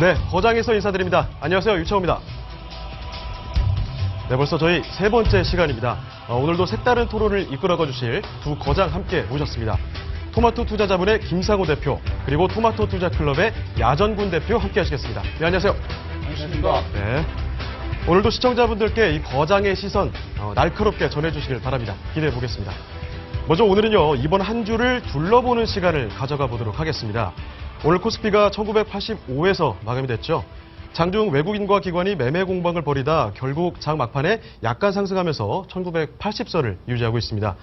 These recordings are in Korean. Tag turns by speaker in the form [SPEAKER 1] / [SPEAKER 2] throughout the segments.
[SPEAKER 1] 네, 거장에서 인사드립니다. 안녕하세요, 유채호입니다. 네, 벌써 저희 세 번째 시간입니다. 오늘도 색다른 토론을 이끌어가 주실 두 거장 함께 모셨습니다. 토마토 투자자분의 김상호 대표, 그리고 토마토 투자클럽의 야전군 대표 함께 하시겠습니다. 네, 안녕하세요.
[SPEAKER 2] 안녕하십니까.
[SPEAKER 1] 네. 오늘도 시청자분들께 이 거장의 시선 날카롭게 전해주시길 바랍니다. 기대해 보겠습니다. 먼저 오늘은요, 이번 한 주를 둘러보는 시간을 가져가 보도록 하겠습니다. 오늘 코스피가 1985에서 마감이 됐죠. 장중 외국인과 기관이 매매 공방을 벌이다 결국 장 막판에 약간 상승하면서 1980선을 유지하고 있습니다.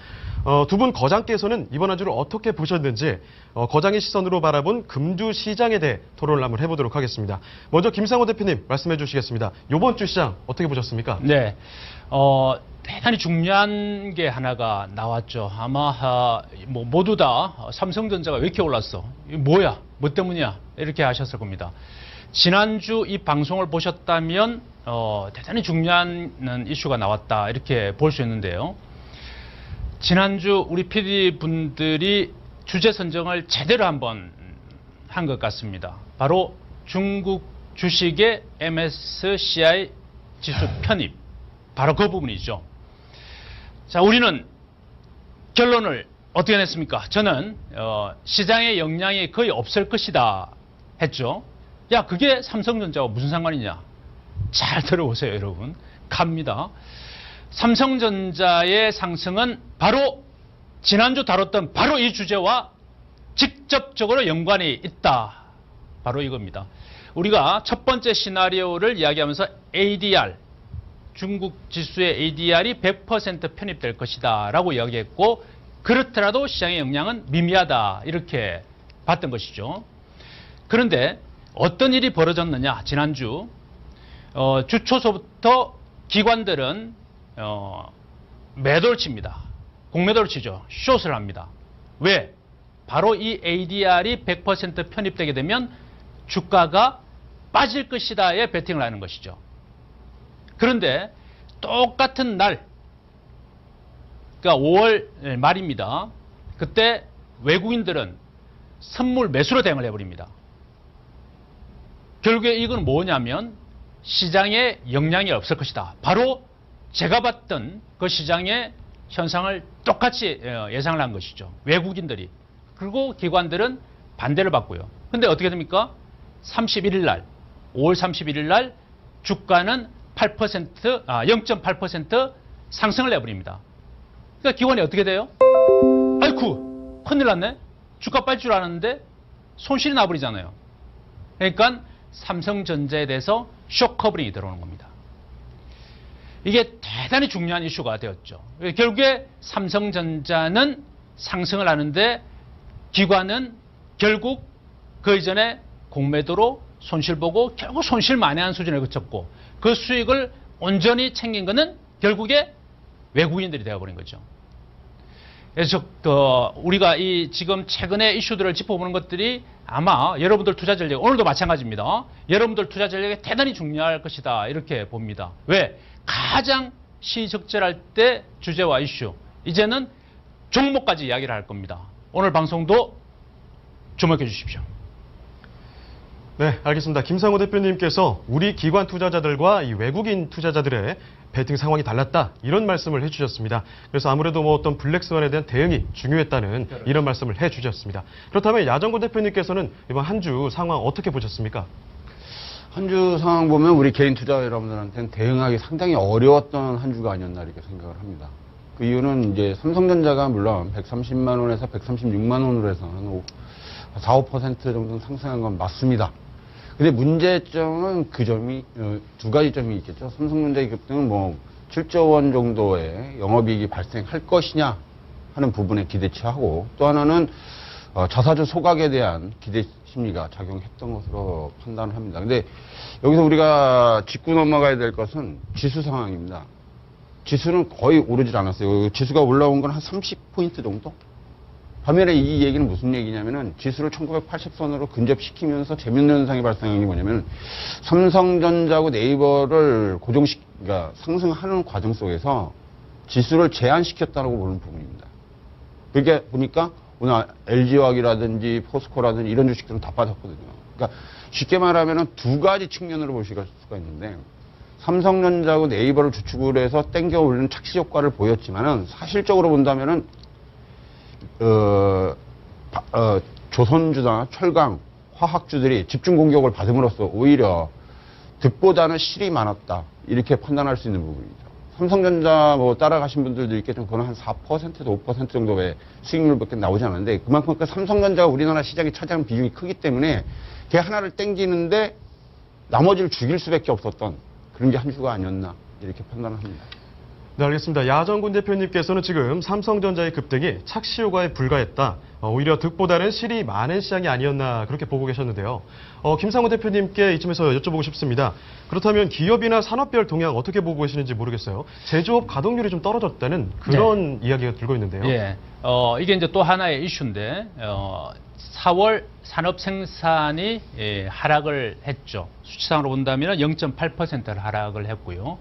[SPEAKER 1] 두 분 거장께서는 이번 한 주를 어떻게 보셨는지 거장의 시선으로 바라본 금주 시장에 대해 토론을 한번 해보도록 하겠습니다. 먼저 김상호 대표님 말씀해 주시겠습니다. 이번 주 시장 어떻게 보셨습니까?
[SPEAKER 2] 네, 대단히 중요한 게 하나가 나왔죠. 아마 모두 다 삼성전자가 왜 이렇게 올랐어? 이게 뭐야? 뭐 때문이야? 이렇게 하셨을 겁니다. 지난주 이 방송을 보셨다면 대단히 중요한 이슈가 나왔다 이렇게 볼 수 있는데요. 지난주 우리 PD분들이 주제 선정을 제대로 한번 한 것 같습니다. 바로 중국 주식의 MSCI 지수 편입. 바로 그 부분이죠. 자, 우리는 결론을 어떻게 냈습니까? 저는 시장의 영향이 거의 없을 것이다 했죠. 야, 그게 삼성전자와 무슨 상관이냐? 잘 들어보세요, 여러분. 갑니다. 삼성전자의 상승은 바로 지난주 다뤘던 바로 이 주제와 직접적으로 연관이 있다. 바로 이겁니다. 우리가 첫 번째 시나리오를 이야기하면서 ADR, 중국 지수의 ADR이 100% 편입될 것이다 라고 이야기했고, 그렇더라도 시장의 영향은 미미하다 이렇게 봤던 것이죠. 그런데 어떤 일이 벌어졌느냐? 지난주 주 초서부터 기관들은 매도를 칩니다. 공매도를 치죠. 숏을 합니다. 왜? 바로 이 ADR이 100% 편입되게 되면 주가가 빠질 것이다에 베팅을 하는 것이죠. 그런데 똑같은 날, 그러니까 5월 말입니다. 그때 외국인들은 선물 매수로 대응을 해버립니다. 결국에 이건 뭐냐면 시장에 영향이 없을 것이다. 바로 제가 봤던 그 시장의 현상을 똑같이 예상을 한 것이죠. 외국인들이. 그리고 기관들은 반대를 받고요. 근데 어떻게 됩니까? 31일 날, 5월 31일 날 주가는 0.8% 상승을 내버립니다. 그러니까 기관이 어떻게 돼요? 아이쿠, 큰일 났네. 주가 빠질 줄 알았는데 손실이 나버리잖아요. 그러니까 삼성전자에 대해서 쇼커버링이 들어오는 겁니다. 이게 대단히 중요한 이슈가 되었죠. 결국에 삼성전자는 상승을 하는데 기관은 결국 그 이전에 공매도로 손실 보고 결국 손실 만회한 수준에 그쳤고, 그 수익을 온전히 챙긴 것은 결국에 외국인들이 되어버린 거죠. 그래서 우리가 이 지금 최근의 이슈들을 짚어보는 것들이 아마 여러분들 투자 전략, 오늘도 마찬가지입니다. 여러분들 투자 전략에 대단히 중요할 것이다 이렇게 봅니다. 왜? 가장 시적절할 때 주제와 이슈, 이제는 종목까지 이야기를 할 겁니다. 오늘 방송도 주목해 주십시오.
[SPEAKER 1] 네, 알겠습니다. 김상호 대표님께서 우리 기관 투자자들과 이 외국인 투자자들의 베팅 상황이 달랐다, 이런 말씀을 해주셨습니다. 그래서 아무래도 어떤 블랙스완에 대한 대응이 중요했다는 이런 말씀을 해주셨습니다. 그렇다면 야전군 대표님께서는 이번 한 주 상황 어떻게 보셨습니까?
[SPEAKER 3] 한 주 상황 보면 우리 개인 투자 여러분들한테는 대응하기 상당히 어려웠던 한 주가 아니었나 이렇게 생각을 합니다. 그 이유는 이제 삼성전자가 물론 130만 원에서 136만 원으로 해서 한 4~5% 정도 상승한 건 맞습니다. 근데 문제점은 그 점이 두 가지 점이 있겠죠. 삼성전자의 급등은 7조 원 정도의 영업이익이 발생할 것이냐 하는 부분에 기대치하고, 또 하나는 자사주 소각에 대한 기대 심리가 작용했던 것으로 판단을 합니다. 근데 여기서 우리가 짚고 넘어가야 될 것은 지수 상황입니다. 지수는 거의 오르질 않았어요. 지수가 올라온 건 한 30포인트 정도? 반면에 이 얘기는 무슨 얘기냐면은 지수를 1980선으로 근접시키면서 재밌는 현상이 발생한 게 뭐냐면 삼성전자하고 네이버를 그러니까 상승하는 과정 속에서 지수를 제한시켰다고 보는 부분입니다. 그러니까 보니까 오늘 LG화학이라든지 포스코라든지 이런 주식들은 다 빠졌거든요. 그러니까 쉽게 말하면 두 가지 측면으로 볼 수가 있는데 삼성전자하고 네이버를 주축을 해서 땡겨 올리는 착시 효과를 보였지만은 사실적으로 본다면은 조선주나 철강, 화학주들이 집중 공격을 받음으로써 오히려 득보다는 실이 많았다. 이렇게 판단할 수 있는 부분이죠. 삼성전자 뭐 따라가신 분들도 있겠지만 그건 한 4%에서 5% 정도의 수익률밖에 나오지 않는데 그만큼 그 삼성전자가 우리나라 시장에 차지하는 비중이 크기 때문에 걔 하나를 땡기는데 나머지를 죽일 수밖에 없었던 그런 게 한 주가 아니었나 이렇게 판단을 합니다.
[SPEAKER 1] 네, 알겠습니다. 야정군 대표님께서는 지금 삼성전자의 급등이 착시 효과에 불과했다. 오히려 득보다는 실이 많은 시장이 아니었나 그렇게 보고 계셨는데요. 김상훈 대표님께 이쯤에서 여쭤보고 싶습니다. 그렇다면 기업이나 산업별 동향 어떻게 보고 계시는지 모르겠어요. 제조업 가동률이 좀 떨어졌다는 그런 이야기가 들고 있는데요.
[SPEAKER 2] 예. 이게 이제 또 하나의 이슈인데, 4월 산업 생산이 하락을 했죠. 수치상으로 본다면 0.8%를 하락을 했고요.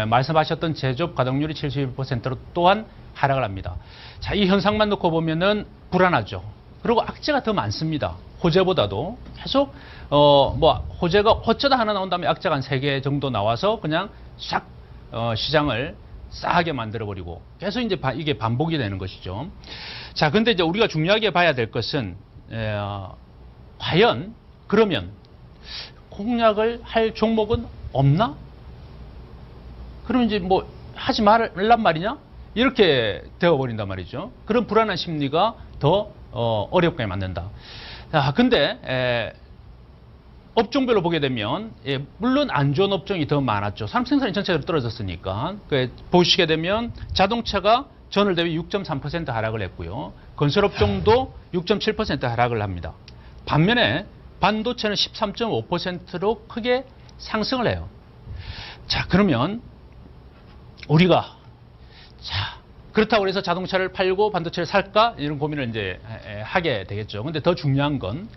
[SPEAKER 2] 말씀하셨던 제조업 가동률이 71%로 또한 하락을 합니다. 자, 이 현상만 놓고 보면은 불안하죠. 그리고 악재가 더 많습니다. 호재보다도 계속 호재가 어쩌다 하나 나온다면 악재가 한 3개 정도 나와서 그냥 싹 시장을 싸하게 만들어버리고 계속 이제 이게 반복이 되는 것이죠. 자, 근데 이제 우리가 중요하게 봐야 될 것은 과연 그러면 공략을 할 종목은 없나? 그러면 이제 뭐 하지 말란 말이냐? 이렇게 되어버린단 말이죠. 그런 불안한 심리가 더 어렵게 만든다. 자, 근데 업종별로 보게 되면 물론 안 좋은 업종이 더 많았죠. 산업생산이 전체적으로 떨어졌으니까. 보시게 되면 자동차가 전월 대비 6.3% 하락을 했고요. 건설업종도 6.7% 하락을 합니다. 반면에 반도체는 13.5%로 크게 상승을 해요. 자, 그러면 우리가 그렇다고 해서 자동차를 팔고 반도체를 살까? 이런 고민을 이제 하게 되겠죠. 근데 더 중요한 건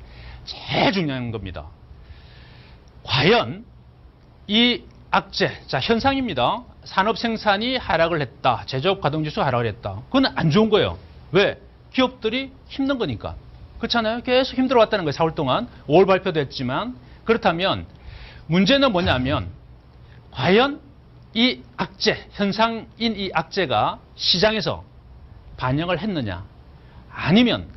[SPEAKER 2] 제일 중요한 겁니다. 과연 이 악재, 자, 현상입니다. 산업 생산이 하락을 했다. 제조업 가동지수 하락을 했다. 그건 안 좋은 거예요. 왜? 기업들이 힘든 거니까. 그렇잖아요. 계속 힘들어 왔다는 거예요. 4월 동안. 5월 발표도 했지만. 그렇다면 문제는 뭐냐면 과연 이 악재, 현상인 이 악재가 시장에서 반영을 했느냐 아니면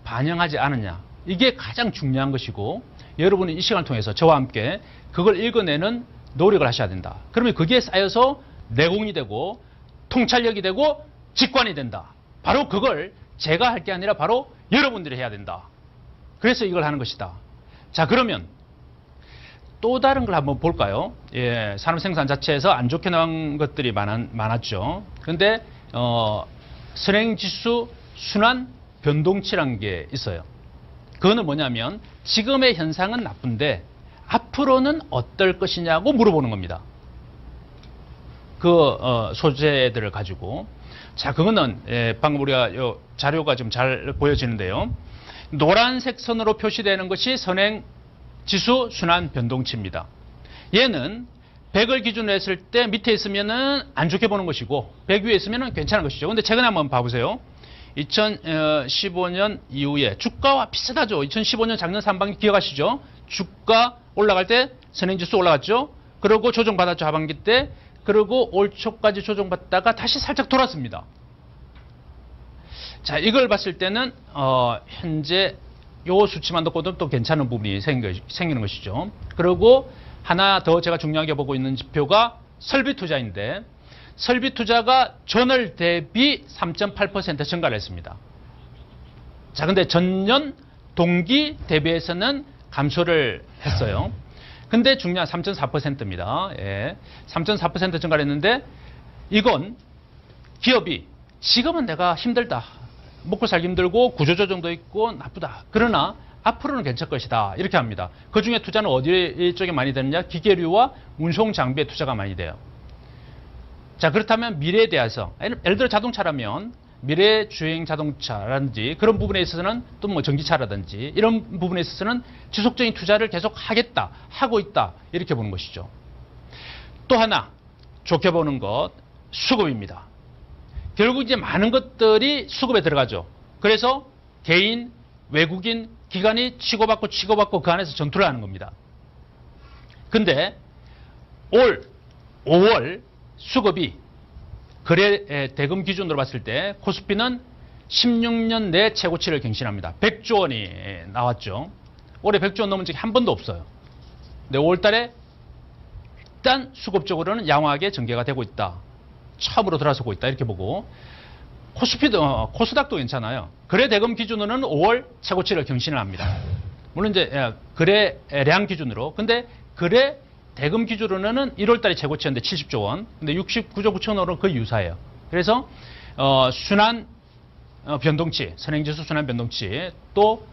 [SPEAKER 2] 반영하지 않았냐. 이게 가장 중요한 것이고 여러분은 이 시간을 통해서 저와 함께 그걸 읽어내는 노력을 하셔야 된다. 그러면 그게 쌓여서 내공이 되고 통찰력이 되고 직관이 된다. 바로 그걸 제가 할 게 아니라 바로 여러분들이 해야 된다. 그래서 이걸 하는 것이다. 자, 그러면 또 다른 걸 한번 볼까요? 예, 산업 생산 자체에서 안 좋게 나온 것들이 많았죠. 그런데 선행지수 순환 변동치라는 게 있어요. 그거는 뭐냐면 지금의 현상은 나쁜데 앞으로는 어떨 것이냐고 물어보는 겁니다. 그 소재들을 가지고. 자, 그거는 방금 우리가 요 자료가 좀 잘 보여지는데요. 노란색 선으로 표시되는 것이 선행지수 순환 변동치입니다. 얘는 100을 기준으로 했을 때 밑에 있으면은 안 좋게 보는 것이고 100 위에 있으면은 괜찮은 것이죠. 근데 최근에 한번 봐보세요. 2015년 이후에 주가와 비슷하죠. 2015년 작년 상반기 기억하시죠? 주가 올라갈 때 선행지수 올라갔죠. 그리고 조정받았죠. 하반기 때. 그리고 올 초까지 조정받다가 다시 살짝 돌았습니다. 자, 이걸 봤을 때는 현재 요 수치만 놓고도 또 괜찮은 부분이 생기는 것이죠. 그리고 하나 더 제가 중요하게 보고 있는 지표가 설비 투자인데 설비 투자가 전월 대비 3.8% 증가를 했습니다. 자, 근데 전년 동기 대비해서는 감소를 했어요. 근데 중요한 3.4%입니다. 예. 3.4% 증가를 했는데 이건 기업이 지금은 내가 힘들다. 먹고 살기 힘들고 구조조정도 있고 나쁘다. 그러나 앞으로는 괜찮을 것이다. 이렇게 합니다. 그중에 투자는 어디 쪽에 많이 되느냐? 기계류와 운송 장비에 투자가 많이 돼요. 자, 그렇다면 미래에 대해서 예를 들어 자동차라면 미래 주행 자동차라든지 그런 부분에 있어서는 또 뭐 전기차라든지 이런 부분에 있어서는 지속적인 투자를 계속 하겠다, 하고 있다 이렇게 보는 것이죠. 또 하나 좋게 보는 것 수급입니다. 결국 이제 많은 것들이 수급에 들어가죠. 그래서 개인, 외국인, 기관이 치고받고 그 안에서 전투를 하는 겁니다. 근데 올 5월 수급이 거래 대금 기준으로 봤을 때 코스피는 16년 내 최고치를 경신합니다. 100조 원이 나왔죠. 올해 100조 원 넘은 적이 한 번도 없어요. 근데 5월 달에 일단 수급적으로는 양호하게 전개가 되고 있다. 처음으로 들어서고 있다. 이렇게 보고 코스피도 코스닥도 괜찮아요. 거래 대금 기준으로는 5월 최고치를 경신을 합니다. 물론 이제 거래량 기준으로. 근데 거래 대금 기준으로는 1월 달에 최고치였는데 70조 원. 근데 69조 9천 원은 거의 유사해요. 그래서 순환 변동치, 선행지수 순환 변동치, 또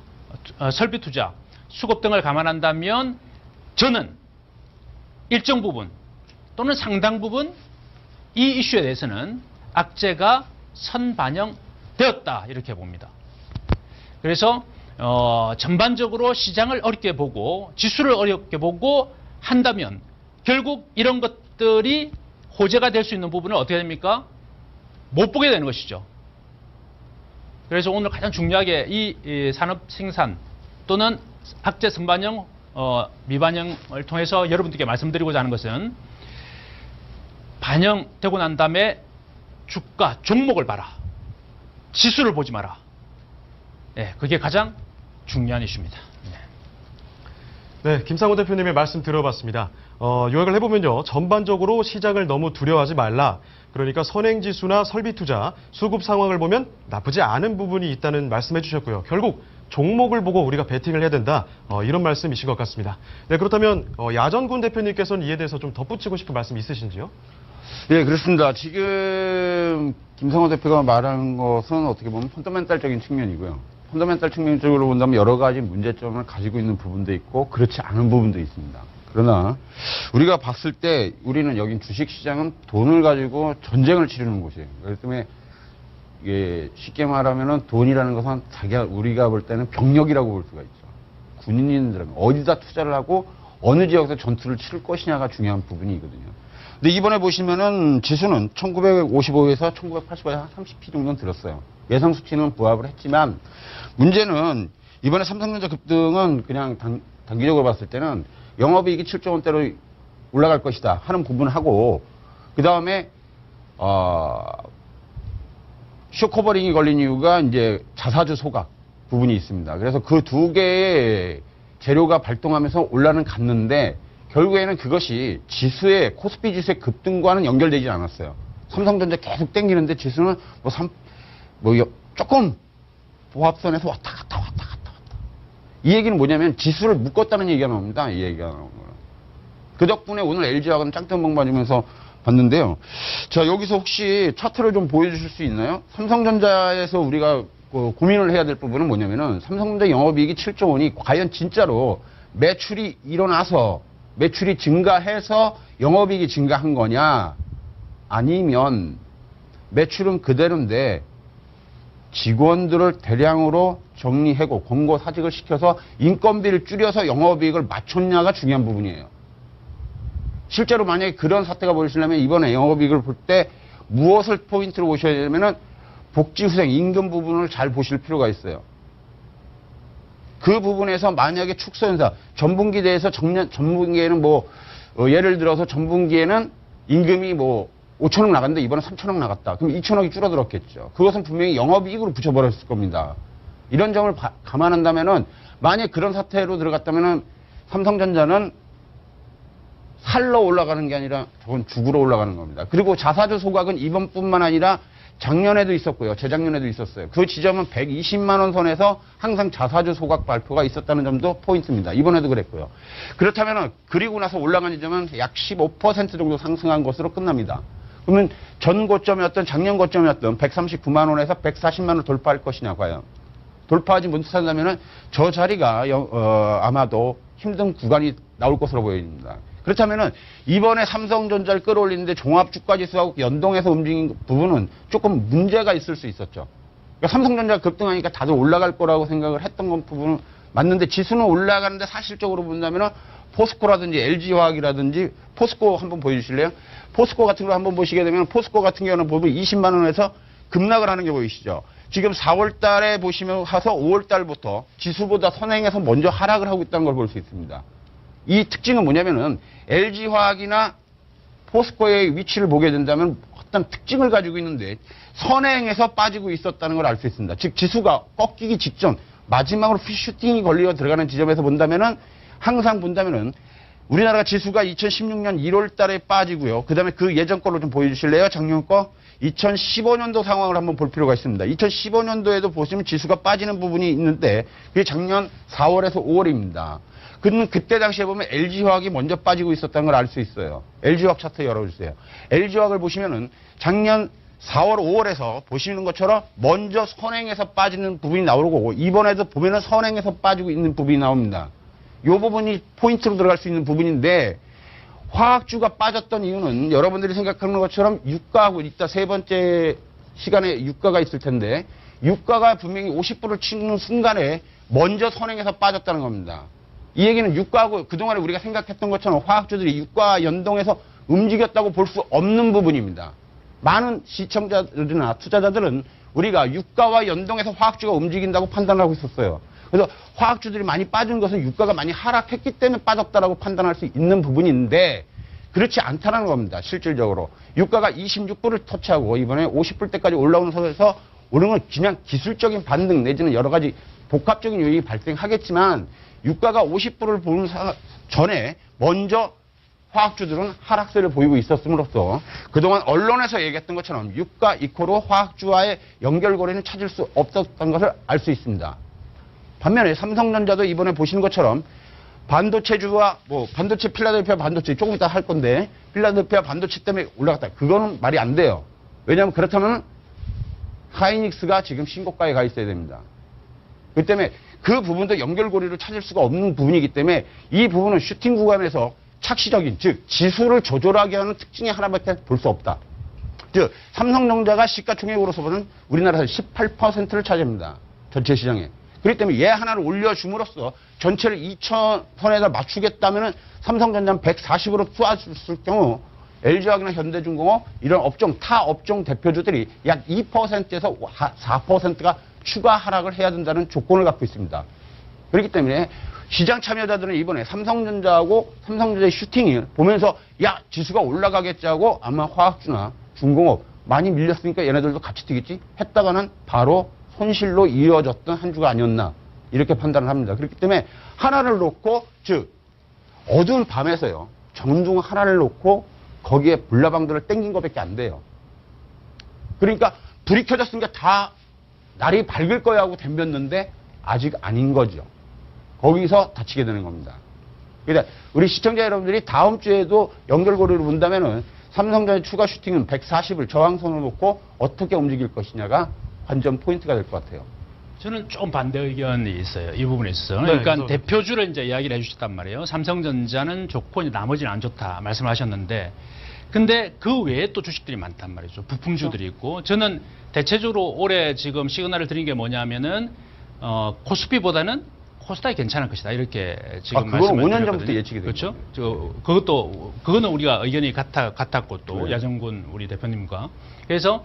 [SPEAKER 2] 설비 투자, 수급 등을 감안한다면 저는 일정 부분 또는 상당 부분 이 이슈에 대해서는 악재가 선반영되었다 이렇게 봅니다. 그래서 전반적으로 시장을 어렵게 보고 지수를 어렵게 보고 한다면 결국 이런 것들이 호재가 될 수 있는 부분은 어떻게 됩니까? 못 보게 되는 것이죠. 그래서 오늘 가장 중요하게 이 산업 생산 또는 악재 선반영, 미반영을 통해서 여러분들께 말씀드리고자 하는 것은 반영되고 난 다음에 주가 종목을 봐라. 지수를 보지 마라. 네, 그게 가장 중요한 이슈입니다.
[SPEAKER 1] 네, 김상호 대표님의 말씀 들어봤습니다. 요약을 해보면요. 전반적으로 시장을 너무 두려워하지 말라. 그러니까 선행지수나 설비투자, 수급 상황을 보면 나쁘지 않은 부분이 있다는 말씀해 주셨고요. 결국 종목을 보고 우리가 베팅을 해야 된다. 이런 말씀이신 것 같습니다. 네, 그렇다면 야전군 대표님께서는 이에 대해서 좀 덧붙이고 싶은 말씀 있으신지요?
[SPEAKER 3] 네, 그렇습니다. 지금 김상호 대표가 말하는 것은 어떻게 보면 펀더멘탈적인 측면이고요. 펀더멘탈 측면적으로 본다면 여러 가지 문제점을 가지고 있는 부분도 있고 그렇지 않은 부분도 있습니다. 그러나 우리가 봤을 때 우리는 여긴 주식시장은 돈을 가지고 전쟁을 치르는 곳이에요. 그렇기 때문에 이게 쉽게 말하면은 돈이라는 것은 우리가 볼 때는 병력이라고 볼 수가 있죠. 군인들은 어디다 투자를 하고 어느 지역에서 전투를 치를 것이냐가 중요한 부분이거든요. 근데 이번에 보시면은 지수는 1955에서 1985에 한 30p 정도는 들었어요. 예상 수치는 부합을 했지만 문제는 이번에 삼성전자 급등은 그냥 단기적으로 봤을 때는 영업이익이 7조 원대로 올라갈 것이다 하는 부분하고 그 다음에 쇼커버링이 걸린 이유가 이제 자사주 소각 부분이 있습니다. 그래서 그 두 개의 재료가 발동하면서 올라는 갔는데 결국에는 그것이 지수의 코스피 지수의 급등과는 연결되지 않았어요. 삼성전자 계속 땡기는데 지수는 조금 보합선에서 왔다 갔다. 이 얘기는 뭐냐면 지수를 묶었다는 얘기가 나옵니다. 이 얘기가 나오는 거는. 그 덕분에 오늘 LG화학은 짱뜬봉 맞으면서 봤는데요. 자, 여기서 혹시 차트를 좀 보여주실 수 있나요? 삼성전자에서 우리가 고민을 해야 될 부분은 뭐냐면은 삼성전자 영업이익이 7조 원이 과연 진짜로 매출이 일어나서 매출이 증가해서 영업이익이 증가한 거냐 아니면 매출은 그대로인데 직원들을 대량으로 정리하고 권고사직을 시켜서 인건비를 줄여서 영업이익을 맞췄냐가 중요한 부분이에요. 실제로 만약에 그런 사태가 벌어지려면 이번에 영업이익을 볼 때 무엇을 포인트로 보셔야 되냐면은 복지후생 임금 부분을 잘 보실 필요가 있어요. 그 부분에서 만약에 축소현사 전분기 대해서 전분기에는 예를 들어서 전분기에는 임금이 5천억 나갔는데 이번에 3천억 나갔다. 그럼 2천억이 줄어들었겠죠. 그것은 분명히 영업이익으로 붙여버렸을 겁니다. 이런 점을 감안한다면은 만약 그런 사태로 들어갔다면은 삼성전자는 살러 올라가는 게 아니라 저건 죽으러 올라가는 겁니다. 그리고 자사주 소각은 이번뿐만 아니라 작년에도 있었고요. 재작년에도 있었어요. 그 지점은 120만 원 선에서 항상 자사주 소각 발표가 있었다는 점도 포인트입니다. 이번에도 그랬고요. 그렇다면 그리고 나서 올라간 지점은 약 15% 정도 상승한 것으로 끝납니다. 그러면 전 고점이었던 작년 고점이었던 139만 원에서 140만 원을 돌파할 것이냐 과연. 돌파하지 못한다면 저 자리가 아마도 힘든 구간이 나올 것으로 보입니다. 그렇다면 이번에 삼성전자를 끌어올리는데 종합주가지수하고 연동해서 움직인 부분은 조금 문제가 있을 수 있었죠. 그러니까 삼성전자가 급등하니까 다들 올라갈 거라고 생각을 했던 건 부분은 맞는데 지수는 올라가는데 사실적으로 본다면 포스코라든지 LG화학이라든지 포스코 한번 보여주실래요? 포스코 같은 거 한번 보시게 되면 포스코 같은 경우는 보면 20만 원에서 급락을 하는 게 보이시죠. 지금 4월 달에 보시면 가서 5월 달부터 지수보다 선행해서 먼저 하락을 하고 있다는 걸 볼 수 있습니다. 이 특징은 뭐냐면은 LG화학이나 포스코의 위치를 보게 된다면 어떤 특징을 가지고 있는데 선행해서 빠지고 있었다는 걸 알 수 있습니다. 즉 지수가 꺾이기 직전 마지막으로 슈팅이 걸려 들어가는 지점에서 본다면은 항상 본다면은 우리나라가 지수가 2016년 1월 달에 빠지고요. 그 다음에 그 예전 걸로 좀 보여주실래요? 작년 거? 2015년도 상황을 한번 볼 필요가 있습니다. 2015년도에도 보시면 지수가 빠지는 부분이 있는데 그게 작년 4월에서 5월입니다. 그때 당시에 보면 LG화학이 먼저 빠지고 있었다는 걸 알 수 있어요. LG화학 차트 열어주세요. LG화학을 보시면은 작년 4월, 5월에서 보시는 것처럼 먼저 선행해서 빠지는 부분이 나오고 이번에도 보면은 선행해서 빠지고 있는 부분이 나옵니다. 이 부분이 포인트로 들어갈 수 있는 부분인데 화학주가 빠졌던 이유는 여러분들이 생각하는 것처럼 유가하고 이따 세 번째 시간에 유가가 있을 텐데 유가가 분명히 50%를 치는 순간에 먼저 선행해서 빠졌다는 겁니다. 이 얘기는 유가하고 그동안에 우리가 생각했던 것처럼 화학주들이 유가와 연동해서 움직였다고 볼 수 없는 부분입니다. 많은 시청자들이나 투자자들은 우리가 유가와 연동해서 화학주가 움직인다고 판단하고 있었어요. 그래서 화학주들이 많이 빠진 것은 유가가 많이 하락했기 때문에 빠졌다라고 판단할 수 있는 부분인데 그렇지 않다는 겁니다. 실질적으로. 유가가 26불을 터치하고 이번에 50불대까지 올라오는 선에서 오르는 건 그냥 기술적인 반등 내지는 여러 가지 복합적인 요인이 발생하겠지만 유가가 50불을 보는 전에 먼저 화학주들은 하락세를 보이고 있었음으로써 그동안 언론에서 얘기했던 것처럼 유가 이코로 화학주와의 연결고리는 찾을 수 없었던 것을 알 수 있습니다. 반면에 삼성전자도 이번에 보시는 것처럼 반도체주와 반도체 필라델피아 반도체 조금 이따 할 건데 필라델피아 반도체 때문에 올라갔다. 그거는 말이 안 돼요. 왜냐하면 그렇다면 하이닉스가 지금 신고가에 가 있어야 됩니다. 그 때문에 그 부분도 연결고리를 찾을 수가 없는 부분이기 때문에 이 부분은 슈팅 구간에서 착시적인 즉 지수를 조절하게 하는 특징이 하나밖에 볼 수 없다. 즉 삼성전자가 시가총액으로서 보는 우리나라에서 18%를 차지합니다. 전체 시장에. 그렇기 때문에 얘 하나를 올려줌으로써 전체를 2,000선에다 맞추겠다면 삼성전자는 140으로 투하했을 경우 LG화학이나 현대중공업 이런 업종 타 업종 대표주들이 약 2%에서 4%가 추가 하락을 해야 된다는 조건을 갖고 있습니다. 그렇기 때문에 시장 참여자들은 이번에 삼성전자하고 삼성전자의 슈팅을 보면서 야 지수가 올라가겠지 하고 아마 화학주나 중공업 많이 밀렸으니까 얘네들도 같이 뛰겠지 했다가는 바로 손실로 이어졌던 한 주가 아니었나 이렇게 판단을 합니다. 그렇기 때문에 하나를 놓고 즉 어두운 밤에서요 정중 하나를 놓고 거기에 불나방들을 땡긴 것밖에 안 돼요. 그러니까 불이 켜졌으니까 다 날이 밝을 거야 하고 덤볐는데 아직 아닌 거죠. 거기서 다치게 되는 겁니다. 그러니까 우리 시청자 여러분들이 다음 주에도 연결고리를 본다면은 삼성전자 추가 슈팅은 140을 저항선을 놓고 어떻게 움직일 것이냐가 관전 포인트가 될 것 같아요.
[SPEAKER 2] 저는 좀 반대 의견이 있어요. 이 부분에 있어서.
[SPEAKER 1] 네,
[SPEAKER 2] 그러니까 대표주를 이제 이야기를 해주셨단 말이에요. 삼성전자는 좋고 이제 나머지는 안 좋다 말씀하셨는데, 근데 그 외에 또 주식들이 많단 말이죠. 부품주들이 있고, 저는 대체적으로 올해 지금 시그널을 드린 게 뭐냐면은 코스피보다는 코스닥이 괜찮을 것이다 이렇게 지금
[SPEAKER 3] 그건
[SPEAKER 2] 말씀을
[SPEAKER 3] 5년 전부터
[SPEAKER 2] 드렸거든요.
[SPEAKER 3] 예측이 됐죠.
[SPEAKER 2] 그렇죠. 그거는 우리가 의견이 같았고 또
[SPEAKER 3] 네.
[SPEAKER 2] 야정군 우리 대표님과 그래서.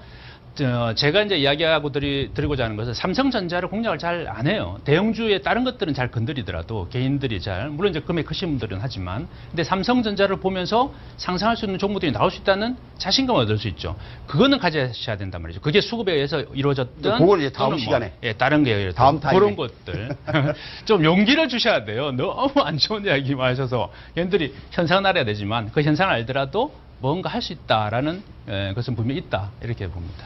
[SPEAKER 2] 제가 이제 이야기하고 드리고자 하는 것은 삼성전자를 공략을 잘 안 해요. 대형주의 다른 것들은 잘 건드리더라도 개인들이 물론 이제 금액 크신 분들은 하지만, 근데 삼성전자를 보면서 상상할 수 있는 종목들이 나올 수 있다는 자신감을 얻을 수 있죠. 그거는 가져야 된단 말이죠. 그게 수급에 의해서 이루어졌던.
[SPEAKER 3] 그걸 이제 다음
[SPEAKER 2] 또는
[SPEAKER 3] 시간에.
[SPEAKER 2] 다른 게
[SPEAKER 3] 다음 타임에.
[SPEAKER 2] 그런 것들. 좀 용기를 주셔야 돼요. 너무 안 좋은 이야기만 하셔서. 얘들이 현상을 알아야 되지만 그 현상을 알더라도 뭔가 할 수 있다라는 것은 분명히 있다. 이렇게 봅니다.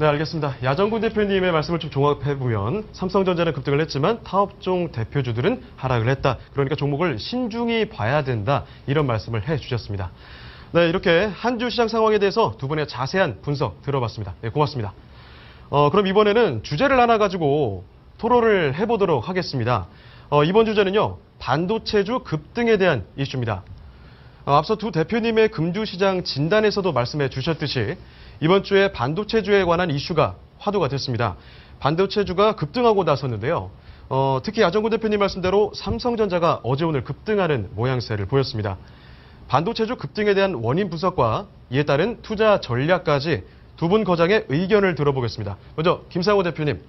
[SPEAKER 1] 네, 알겠습니다. 야정군 대표님의 말씀을 좀 종합해보면 삼성전자는 급등을 했지만 타업종 대표주들은 하락을 했다. 그러니까 종목을 신중히 봐야 된다. 이런 말씀을 해주셨습니다. 네, 이렇게 한 주 시장 상황에 대해서 두 분의 자세한 분석 들어봤습니다. 네, 고맙습니다. 그럼 이번에는 주제를 하나 가지고 토론을 해보도록 하겠습니다. 이번 주제는요, 반도체주 급등에 대한 이슈입니다. 앞서 두 대표님의 금주시장 진단에서도 말씀해 주셨듯이 이번 주에 반도체주에 관한 이슈가 화두가 됐습니다. 반도체주가 급등하고 나섰는데요. 특히 야정군 대표님 말씀대로 삼성전자가 어제 오늘 급등하는 모양새를 보였습니다. 반도체주 급등에 대한 원인 분석과 이에 따른 투자 전략까지 두 분 거장의 의견을 들어보겠습니다. 먼저 김상호 대표님,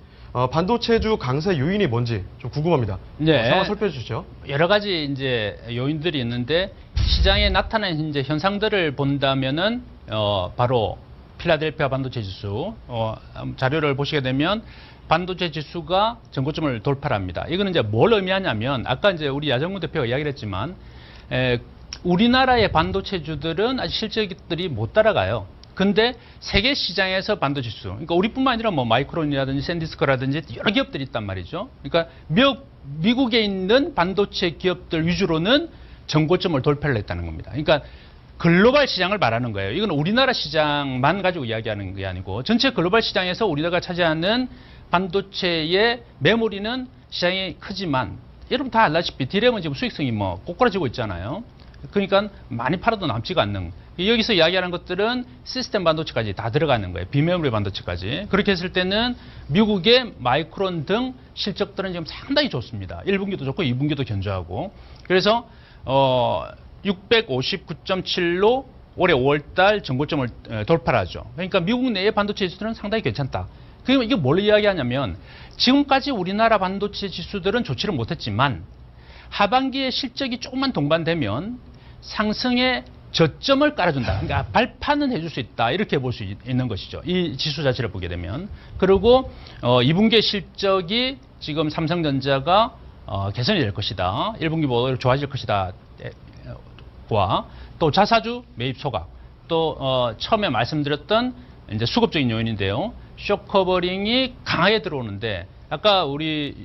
[SPEAKER 1] 반도체주 강세 요인이 뭔지 좀 궁금합니다.
[SPEAKER 2] 네.
[SPEAKER 1] 상황 살펴 주시죠.
[SPEAKER 2] 여러 가지 이제 요인들이 있는데 시장에 나타난 이제 현상들을 본다면은 바로 필라델피아 반도체 지수 자료를 보시게 되면 반도체 지수가 전고점을 돌파합니다. 이거는 이제 뭘 의미하냐면 아까 이제 우리 야정무 대표가 이야기를 했지만 우리나라의 반도체주들은 아직 실적들이 못 따라가요. 근데 세계 시장에서 반도체 지수, 그러니까 우리뿐만 아니라 뭐 마이크론이라든지 샌디스크라든지 여러 기업들이 있단 말이죠. 그러니까 미국에 있는 반도체 기업들 위주로는 전고점을 돌파를 했다는 겁니다. 그러니까 글로벌 시장을 말하는 거예요. 이건 우리나라 시장만 가지고 이야기하는 게 아니고 전체 글로벌 시장에서 우리나라가 차지하는 반도체의 메모리는 시장이 크지만 여러분 다 알다시피 디램은 지금 수익성이 뭐 꼬꾸라지고 있잖아요. 그러니까 많이 팔아도 남지가 않는. 여기서 이야기하는 것들은 시스템 반도체까지 다 들어가는 거예요. 비메모리 반도체까지. 그렇게 했을 때는 미국의 마이크론 등 실적들은 지금 상당히 좋습니다. 1분기도 좋고 2분기도 견조하고. 그래서 659.7로 올해 5월달 전고점을 돌파하죠. 그러니까 미국 내의 반도체 지수는 상당히 괜찮다. 그러면 이게 뭘 이야기하냐면 지금까지 우리나라 반도체 지수들은 좋지를 못했지만 하반기에 실적이 조금만 동반되면 상승의 저점을 깔아준다. 그러니까 발판은 해줄 수 있다. 이렇게 볼 수 있는 것이죠. 이 지수 자체를 보게 되면. 그리고 2분기 실적이 지금 삼성전자가 개선이 될 것이다. 1분기보다 좋아질 것이다. 와, 또 자사주 매입 소각, 또 처음에 말씀드렸던 이제 수급적인 요인인데요. 쇼커버링이 강하게 들어오는데 아까 우리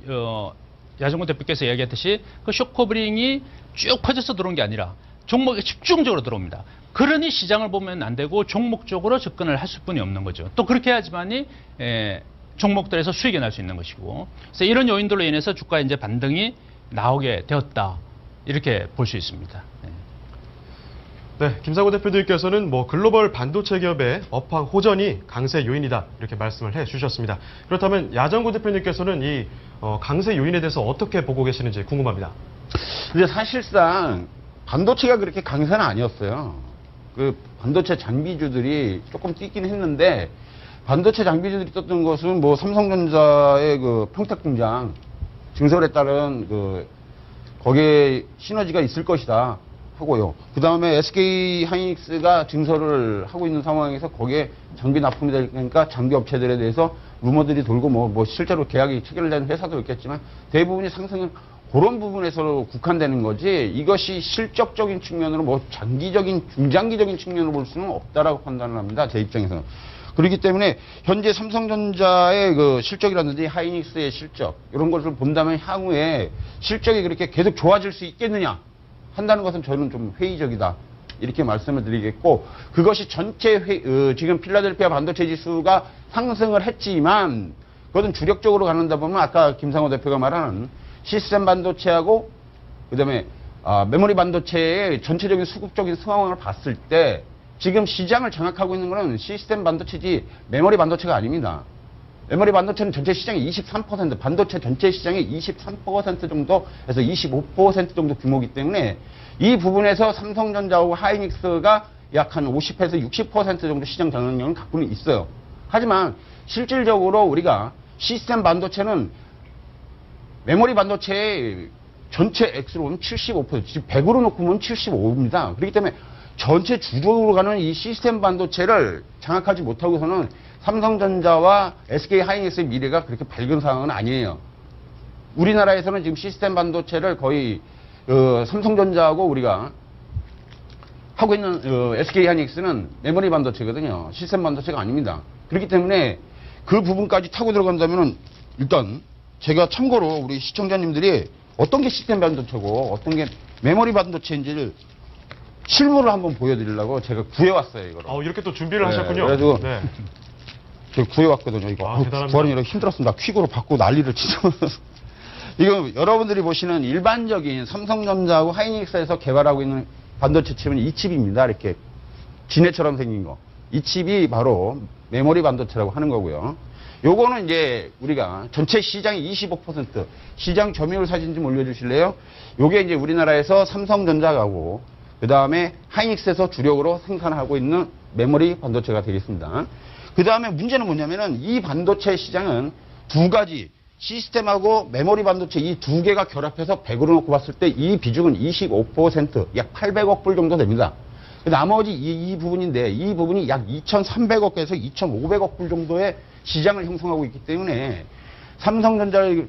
[SPEAKER 2] 야정무 대표께서 이야기했듯이 그 쇼커버링이 쭉 퍼져서 들어온 게 아니라 종목에 집중적으로 들어옵니다. 그러니 시장을 보면 안 되고 종목적으로 접근을 할 수뿐이 없는 거죠. 또 그렇게 해야지만이 종목들에서 수익이 날 수 있는 것이고. 그래서 이런 요인들로 인해서 주가에 이제 반등이 나오게 되었다. 이렇게 볼 수 있습니다.
[SPEAKER 1] 네, 김상호 대표님께서는 뭐 글로벌 반도체 기업의 업황 호전이 강세 요인이다 이렇게 말씀을 해주셨습니다. 그렇다면 야정구 대표님께서는 이 강세 요인에 대해서 어떻게 보고 계시는지 궁금합니다.
[SPEAKER 3] 근데 사실상 반도체가 그렇게 강세는 아니었어요. 그 반도체 장비주들이 조금 뛰긴 했는데 반도체 장비주들이 떴던 것은 뭐 삼성전자의 그 평택 공장 증설에 따른 그 거기에 시너지가 있을 것이다 하고요. 그 다음에 SK 하이닉스가 증설을 하고 있는 상황에서 거기에 장비 납품이 되니까 장비 업체들에 대해서 루머들이 돌고 뭐 실제로 계약이 체결된 회사도 있겠지만 대부분이 상승은 그런 부분에서 국한되는 거지 이것이 실적적인 측면으로 뭐 장기적인 중장기적인 측면으로 볼 수는 없다라고 판단을 합니다. 제 입장에서는. 그렇기 때문에 현재 삼성전자의 그 실적이라든지 하이닉스의 실적 이런 것을 본다면 향후에 실적이 그렇게 계속 좋아질 수 있겠느냐 한다는 것은 저는 좀 회의적이다 이렇게 말씀을 드리겠고 그것이 전체 지금 필라델피아 반도체 지수가 상승을 했지만 그것은 주력적으로 가는다 보면 아까 김상호 대표가 말하는 시스템 반도체하고 그다음에 메모리 반도체의 전체적인 수급적인 상황을 봤을 때 지금 시장을 장악하고 있는 것은 시스템 반도체지 메모리 반도체가 아닙니다. 메모리 반도체는 전체 시장의 23%, 반도체 전체 시장의 23% 정도에서 25% 정도 규모이기 때문에 이 부분에서 삼성전자하고 하이닉스가 약 한 50에서 60% 정도 시장 장악력을 갖고는 있어요. 하지만 실질적으로 우리가 시스템 반도체는 메모리 반도체의 전체 X로 보면 75%, 지금 100으로 놓고 보면 75입니다. 그렇기 때문에 전체 주력으로 가는 이 시스템 반도체를 장악하지 못하고서는 삼성전자와 SK 하이닉스의 미래가 그렇게 밝은 상황은 아니에요. 우리나라에서는 지금 시스템 반도체를 거의 삼성전자하고 우리가 하고 있는 SK 하이닉스는 메모리 반도체거든요. 시스템 반도체가 아닙니다. 그렇기 때문에 그 부분까지 타고 들어간다면은 일단 제가 참고로 우리 시청자님들이 어떤 게 시스템 반도체고 어떤 게 메모리 반도체인지를 실물을 한번 보여드리려고 제가 구해왔어요, 이거를.
[SPEAKER 1] 이렇게 또 준비를 하셨군요.
[SPEAKER 3] 그래가지고
[SPEAKER 1] 네.
[SPEAKER 3] 제가 구해왔거든요, 이거.
[SPEAKER 1] 대단합니다.
[SPEAKER 3] 구하느라 힘들었습니다. 퀵으로 받고 난리를 치죠. 이거 여러분들이 보시는 일반적인 삼성전자하고 하이닉스에서 개발하고 있는 반도체 칩은 이 칩입니다. 이렇게 지네처럼 생긴 거. 이 칩이 바로 메모리 반도체라고 하는 거고요. 요거는 이제 우리가 전체 시장의 25% 시장 점유율 사진 좀 올려주실래요? 요게 이제 우리나라에서 삼성전자하고 그 다음에 하이닉스에서 주력으로 생산하고 있는 메모리 반도체가 되겠습니다. 그 다음에 문제는 뭐냐면은 이 반도체 시장은 두 가지 시스템하고 메모리 반도체 이 두 개가 결합해서 100으로 놓고 봤을 때 이 비중은 25%, 약 800억 불 정도 됩니다. 나머지 이 부분인데 이 부분이 약 2,300억에서 2,500억 불 정도의 시장을 형성하고 있기 때문에 삼성전자의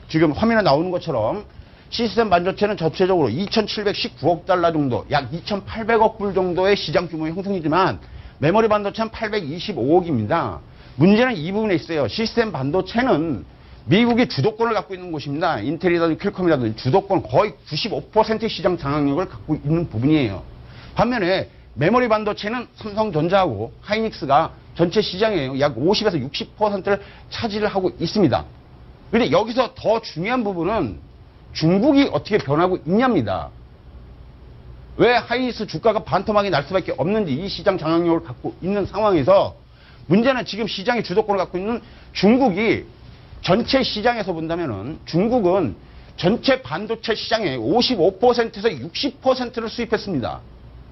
[SPEAKER 3] 지금 화면에 나오는 것처럼 시스템 반도체는 전체적으로 2,719억 달러 정도, 약 2,800억 불 정도의 시장 규모의 형성이지만 메모리 반도체는 825억입니다. 문제는 이 부분에 있어요. 시스템 반도체는 미국이 주도권을 갖고 있는 곳입니다. 인텔이라든지 퀄컴이라든지 주도권 거의 95%의 시장 장악력을 갖고 있는 부분이에요. 반면에 메모리 반도체는 삼성전자하고 하이닉스가 전체 시장의 약 50에서 60%를 차지를 하고 있습니다. 그런데 여기서 더 중요한 부분은 중국이 어떻게 변하고 있냐입니다. 왜 하이닉스 주가가 반토막이 날 수밖에 없는지 이 시장 장악력을 갖고 있는 상황에서 문제는 지금 시장의 주도권을 갖고 있는 중국이 전체 시장에서 본다면은 중국은 전체 반도체 시장의 55%에서 60%를 수입했습니다.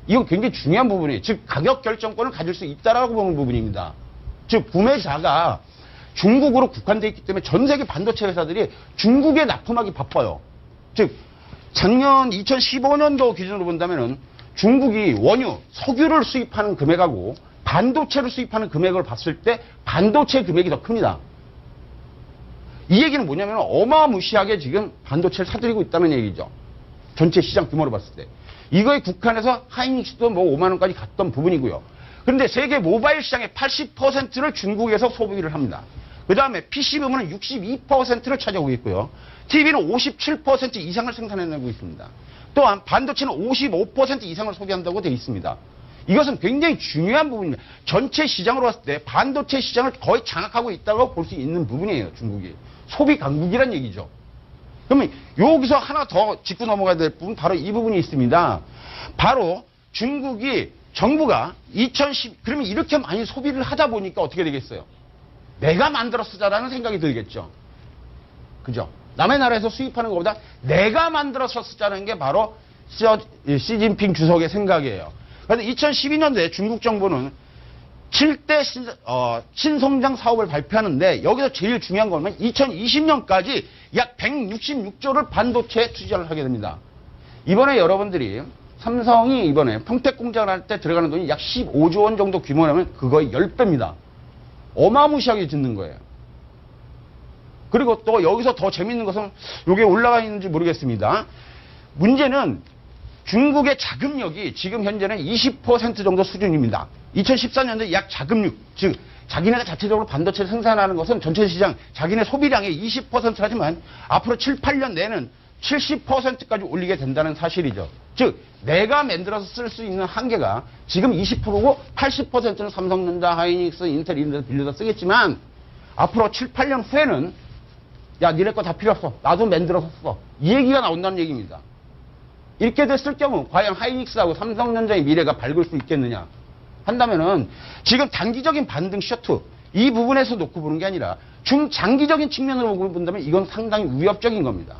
[SPEAKER 3] 이건 굉장히 중요한 부분이에요. 즉 가격 결정권을 가질 수 있다라고 보는 부분입니다. 즉 구매자가 중국으로 국한되어 있기 때문에 전 세계 반도체 회사들이 중국에 납품하기 바빠요. 즉 작년 2015년도 기준으로 본다면은 중국이 원유, 석유를 수입하는 금액하고 반도체를 수입하는 금액을 봤을 때 반도체 금액이 더 큽니다. 이 얘기는 뭐냐면 어마무시하게 지금 반도체를 사들이고 있다는 얘기죠. 전체 시장 규모로 봤을 때. 이거에 국한해서 하이닉스도 뭐 5만 원까지 갔던 부분이고요. 그런데 세계 모바일 시장의 80%를 중국에서 소비를 합니다. 그 다음에 PC 부문은 62%를 차지하고 있고요. TV는 57% 이상을 생산해내고 있습니다. 또한 반도체는 55% 이상을 소비한다고 되어 있습니다. 이것은 굉장히 중요한 부분입니다. 전체 시장으로 봤을 때 반도체 시장을 거의 장악하고 있다고 볼 수 있는 부분이에요. 중국이. 소비 강국이란 얘기죠. 그러면 여기서 하나 더 짚고 넘어가야 될 부분 바로 이 부분이 있습니다. 바로 중국이 정부가 그러면 이렇게 많이 소비를 하다 보니까 어떻게 되겠어요? 내가 만들어 쓰자라는 생각이 들겠죠. 그죠? 남의 나라에서 수입하는 것보다 내가 만들어서 쓰자는 게 바로 시진핑 주석의 생각이에요. 그래서 2012년도에 중국 정부는 7대 신성장 사업을 발표하는데 여기서 제일 중요한 거는 2020년까지 약 166조를 반도체에 투자를 하게 됩니다. 이번에 여러분들이 삼성이 이번에 평택 공장을 할 때 들어가는 돈이 약 15조 원 정도 규모라면 그거의 10배입니다. 어마무시하게 짓는 거예요. 그리고 또 여기서 더 재밌는 것은 이게 올라가 있는지 모르겠습니다. 문제는 중국의 자금력이 지금 현재는 20% 정도 수준입니다. 2014년도에 약 자금력, 즉 자기네가 자체적으로 반도체를 생산하는 것은 전체 시장 자기네 소비량의 20% 하지만 앞으로 7, 8년 내는 70%까지 올리게 된다는 사실이죠. 즉 내가 만들어서 쓸 수 있는 한계가 지금 20%고 80%는 삼성전자, 하이닉스, 인텔 이런 데서 빌려서 쓰겠지만 앞으로 7, 8년 후에는 야 니네 거 다 필요 없어. 나도 만들어서 써. 이 얘기가 나온다는 얘기입니다. 이렇게 됐을 경우 과연 하이닉스하고 삼성전자의 미래가 밝을 수 있겠느냐 한다면은 지금 단기적인 반등 셔트 이 부분에서 놓고 보는 게 아니라 중장기적인 측면으로 본다면 이건 상당히 위협적인 겁니다.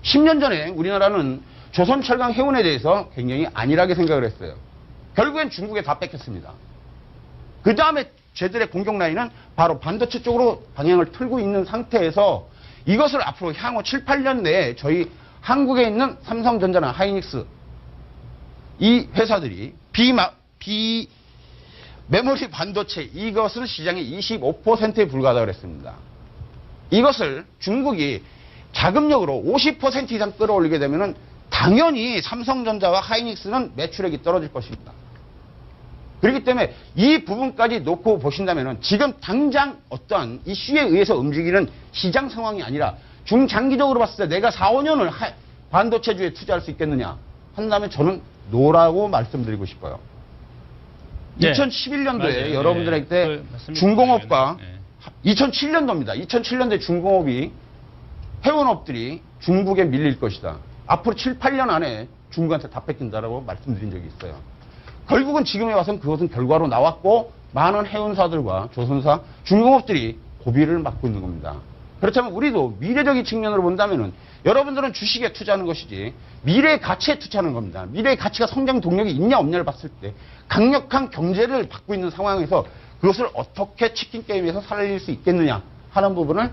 [SPEAKER 3] 10년 전에 우리나라는 조선철강 해운에 대해서 굉장히 안일하게 생각을 했어요. 결국엔 중국에 다 뺏겼습니다. 그 다음에 쟤들의 공격 라인은 바로 반도체 쪽으로 방향을 틀고 있는 상태에서 이것을 앞으로 향후 7, 8년 내에 저희 한국에 있는 삼성전자나 하이닉스 이 회사들이 메모리 반도체 이것은 시장의 25%에 불과하다고 그랬습니다. 이것을 중국이 자금력으로 50% 이상 끌어올리게 되면은 당연히 삼성전자와 하이닉스는 매출액이 떨어질 것입니다. 그렇기 때문에 이 부분까지 놓고 보신다면은 지금 당장 어떠한 이슈에 의해서 움직이는 시장 상황이 아니라 중장기적으로 봤을 때 내가 4, 5년을 반도체주에 투자할 수 있겠느냐 한다면 저는 노라고 말씀드리고 싶어요.
[SPEAKER 2] 네.
[SPEAKER 3] 2011년도에
[SPEAKER 2] 맞아요.
[SPEAKER 3] 여러분들한테
[SPEAKER 2] 네.
[SPEAKER 3] 중공업과
[SPEAKER 2] 네.
[SPEAKER 3] 2007년도입니다. 2007년도에 중공업이 해운업들이 중국에 밀릴 것이다. 앞으로 7, 8년 안에 중국한테 다 뺏긴다라고 말씀드린 적이 있어요. 결국은 지금에 와서는 그것은 결과로 나왔고 많은 해운사들과 조선사, 중공업들이 고비를 맞고 있는 겁니다. 그렇다면 우리도 미래적인 측면으로 본다면은 여러분들은 주식에 투자하는 것이지 미래의 가치에 투자하는 겁니다. 미래의 가치가 성장 동력이 있냐 없냐를 봤을 때 강력한 경제를 받고 있는 상황에서 그것을 어떻게 치킨 게임에서 살릴 수 있겠느냐 하는 부분을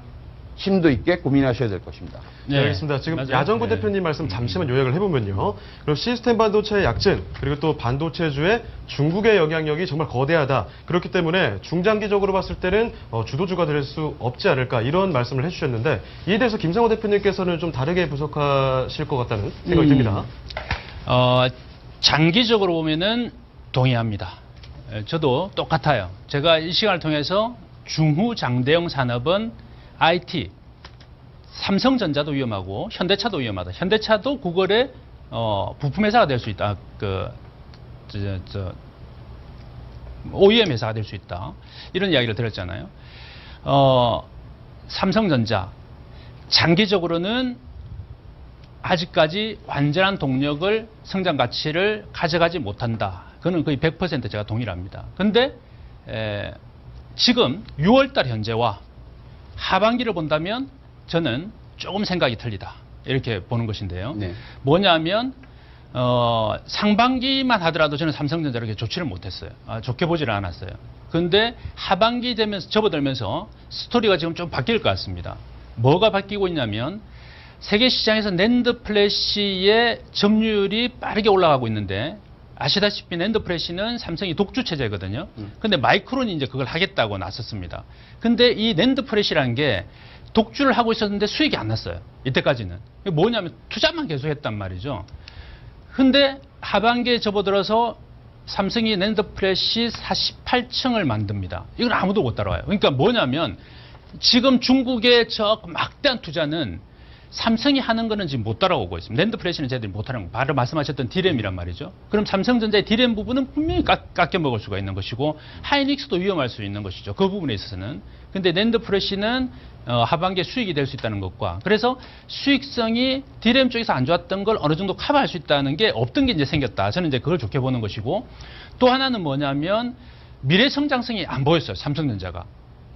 [SPEAKER 3] 심도 있게 고민하셔야 될 것입니다.
[SPEAKER 1] 네, 알겠습니다. 지금
[SPEAKER 2] 맞아요.
[SPEAKER 1] 야정구
[SPEAKER 2] 네.
[SPEAKER 1] 대표님 말씀 잠시만 요약을 해보면요. 그럼 시스템 반도체의 약진, 그리고 또 반도체주의 중국의 영향력이 정말 거대하다. 그렇기 때문에 중장기적으로 봤을 때는 주도주가 될 수 없지 않을까, 이런 말씀을 해주셨는데, 이에 대해서 김상호 대표님께서는 좀 다르게 분석하실 것 같다는 생각이 듭니다.
[SPEAKER 2] 장기적으로 보면은 동의합니다. 저도 똑같아요. 제가 이 시간을 통해서 중후 장대형 산업은 IT, 삼성전자도 위험하고 현대차도 위험하다. 현대차도 구글의 부품 회사가 될 수 있다. OEM 회사가 될 수 있다. 이런 이야기를 들었잖아요. 삼성전자 장기적으로는 아직까지 완전한 동력을 성장 가치를 가져가지 못한다. 그거는 거의 100% 제가 동의를 합니다. 근데 지금 6월달 현재와 하반기를 본다면 저는 조금 생각이 틀리다. 이렇게 보는 것인데요.
[SPEAKER 3] 네.
[SPEAKER 2] 뭐냐면 상반기만 하더라도 저는 삼성전자를 이렇게 좋지를 못했어요. 좋게 보지를 않았어요. 그런데 하반기 되면서 접어들면서 스토리가 지금 좀 바뀔 것 같습니다. 뭐가 바뀌고 있냐면 세계 시장에서 낸드 플래시의 점유율이 빠르게 올라가고 있는데, 아시다시피 낸드 플래시는 삼성이 독주 체제거든요. 근데 마이크론이 이제 그걸 하겠다고 나섰습니다. 근데 이 낸드 플래시라는 게 독주를 하고 있었는데 수익이 안 났어요. 이때까지는. 이게 뭐냐면 투자만 계속 했단 말이죠. 근데 하반기에 접어들어서 삼성이 낸드 플래시 48층을 만듭니다. 이걸 아무도 못 따라와요. 그러니까 뭐냐면 지금 중국의 저 막대한 투자는 삼성이 하는 거는 지금 못 따라오고 있습니다. 낸드 플래시는 쟤들이 못하는 거. 바로 말씀하셨던 D램이란 말이죠. 그럼 삼성전자의 D램 부분은 분명히 깎여 먹을 수가 있는 것이고, 하이닉스도 위험할 수 있는 것이죠. 그 부분에 있어서는. 근데 낸드 플래시는 하반기에 수익이 될 수 있다는 것과, 그래서 수익성이 D램 쪽에서 안 좋았던 걸 어느 정도 커버할 수 있다는 게 없던 게 이제 생겼다. 저는 이제 그걸 좋게 보는 것이고, 또 하나는 뭐냐면 미래 성장성이 안 보였어요. 삼성전자가.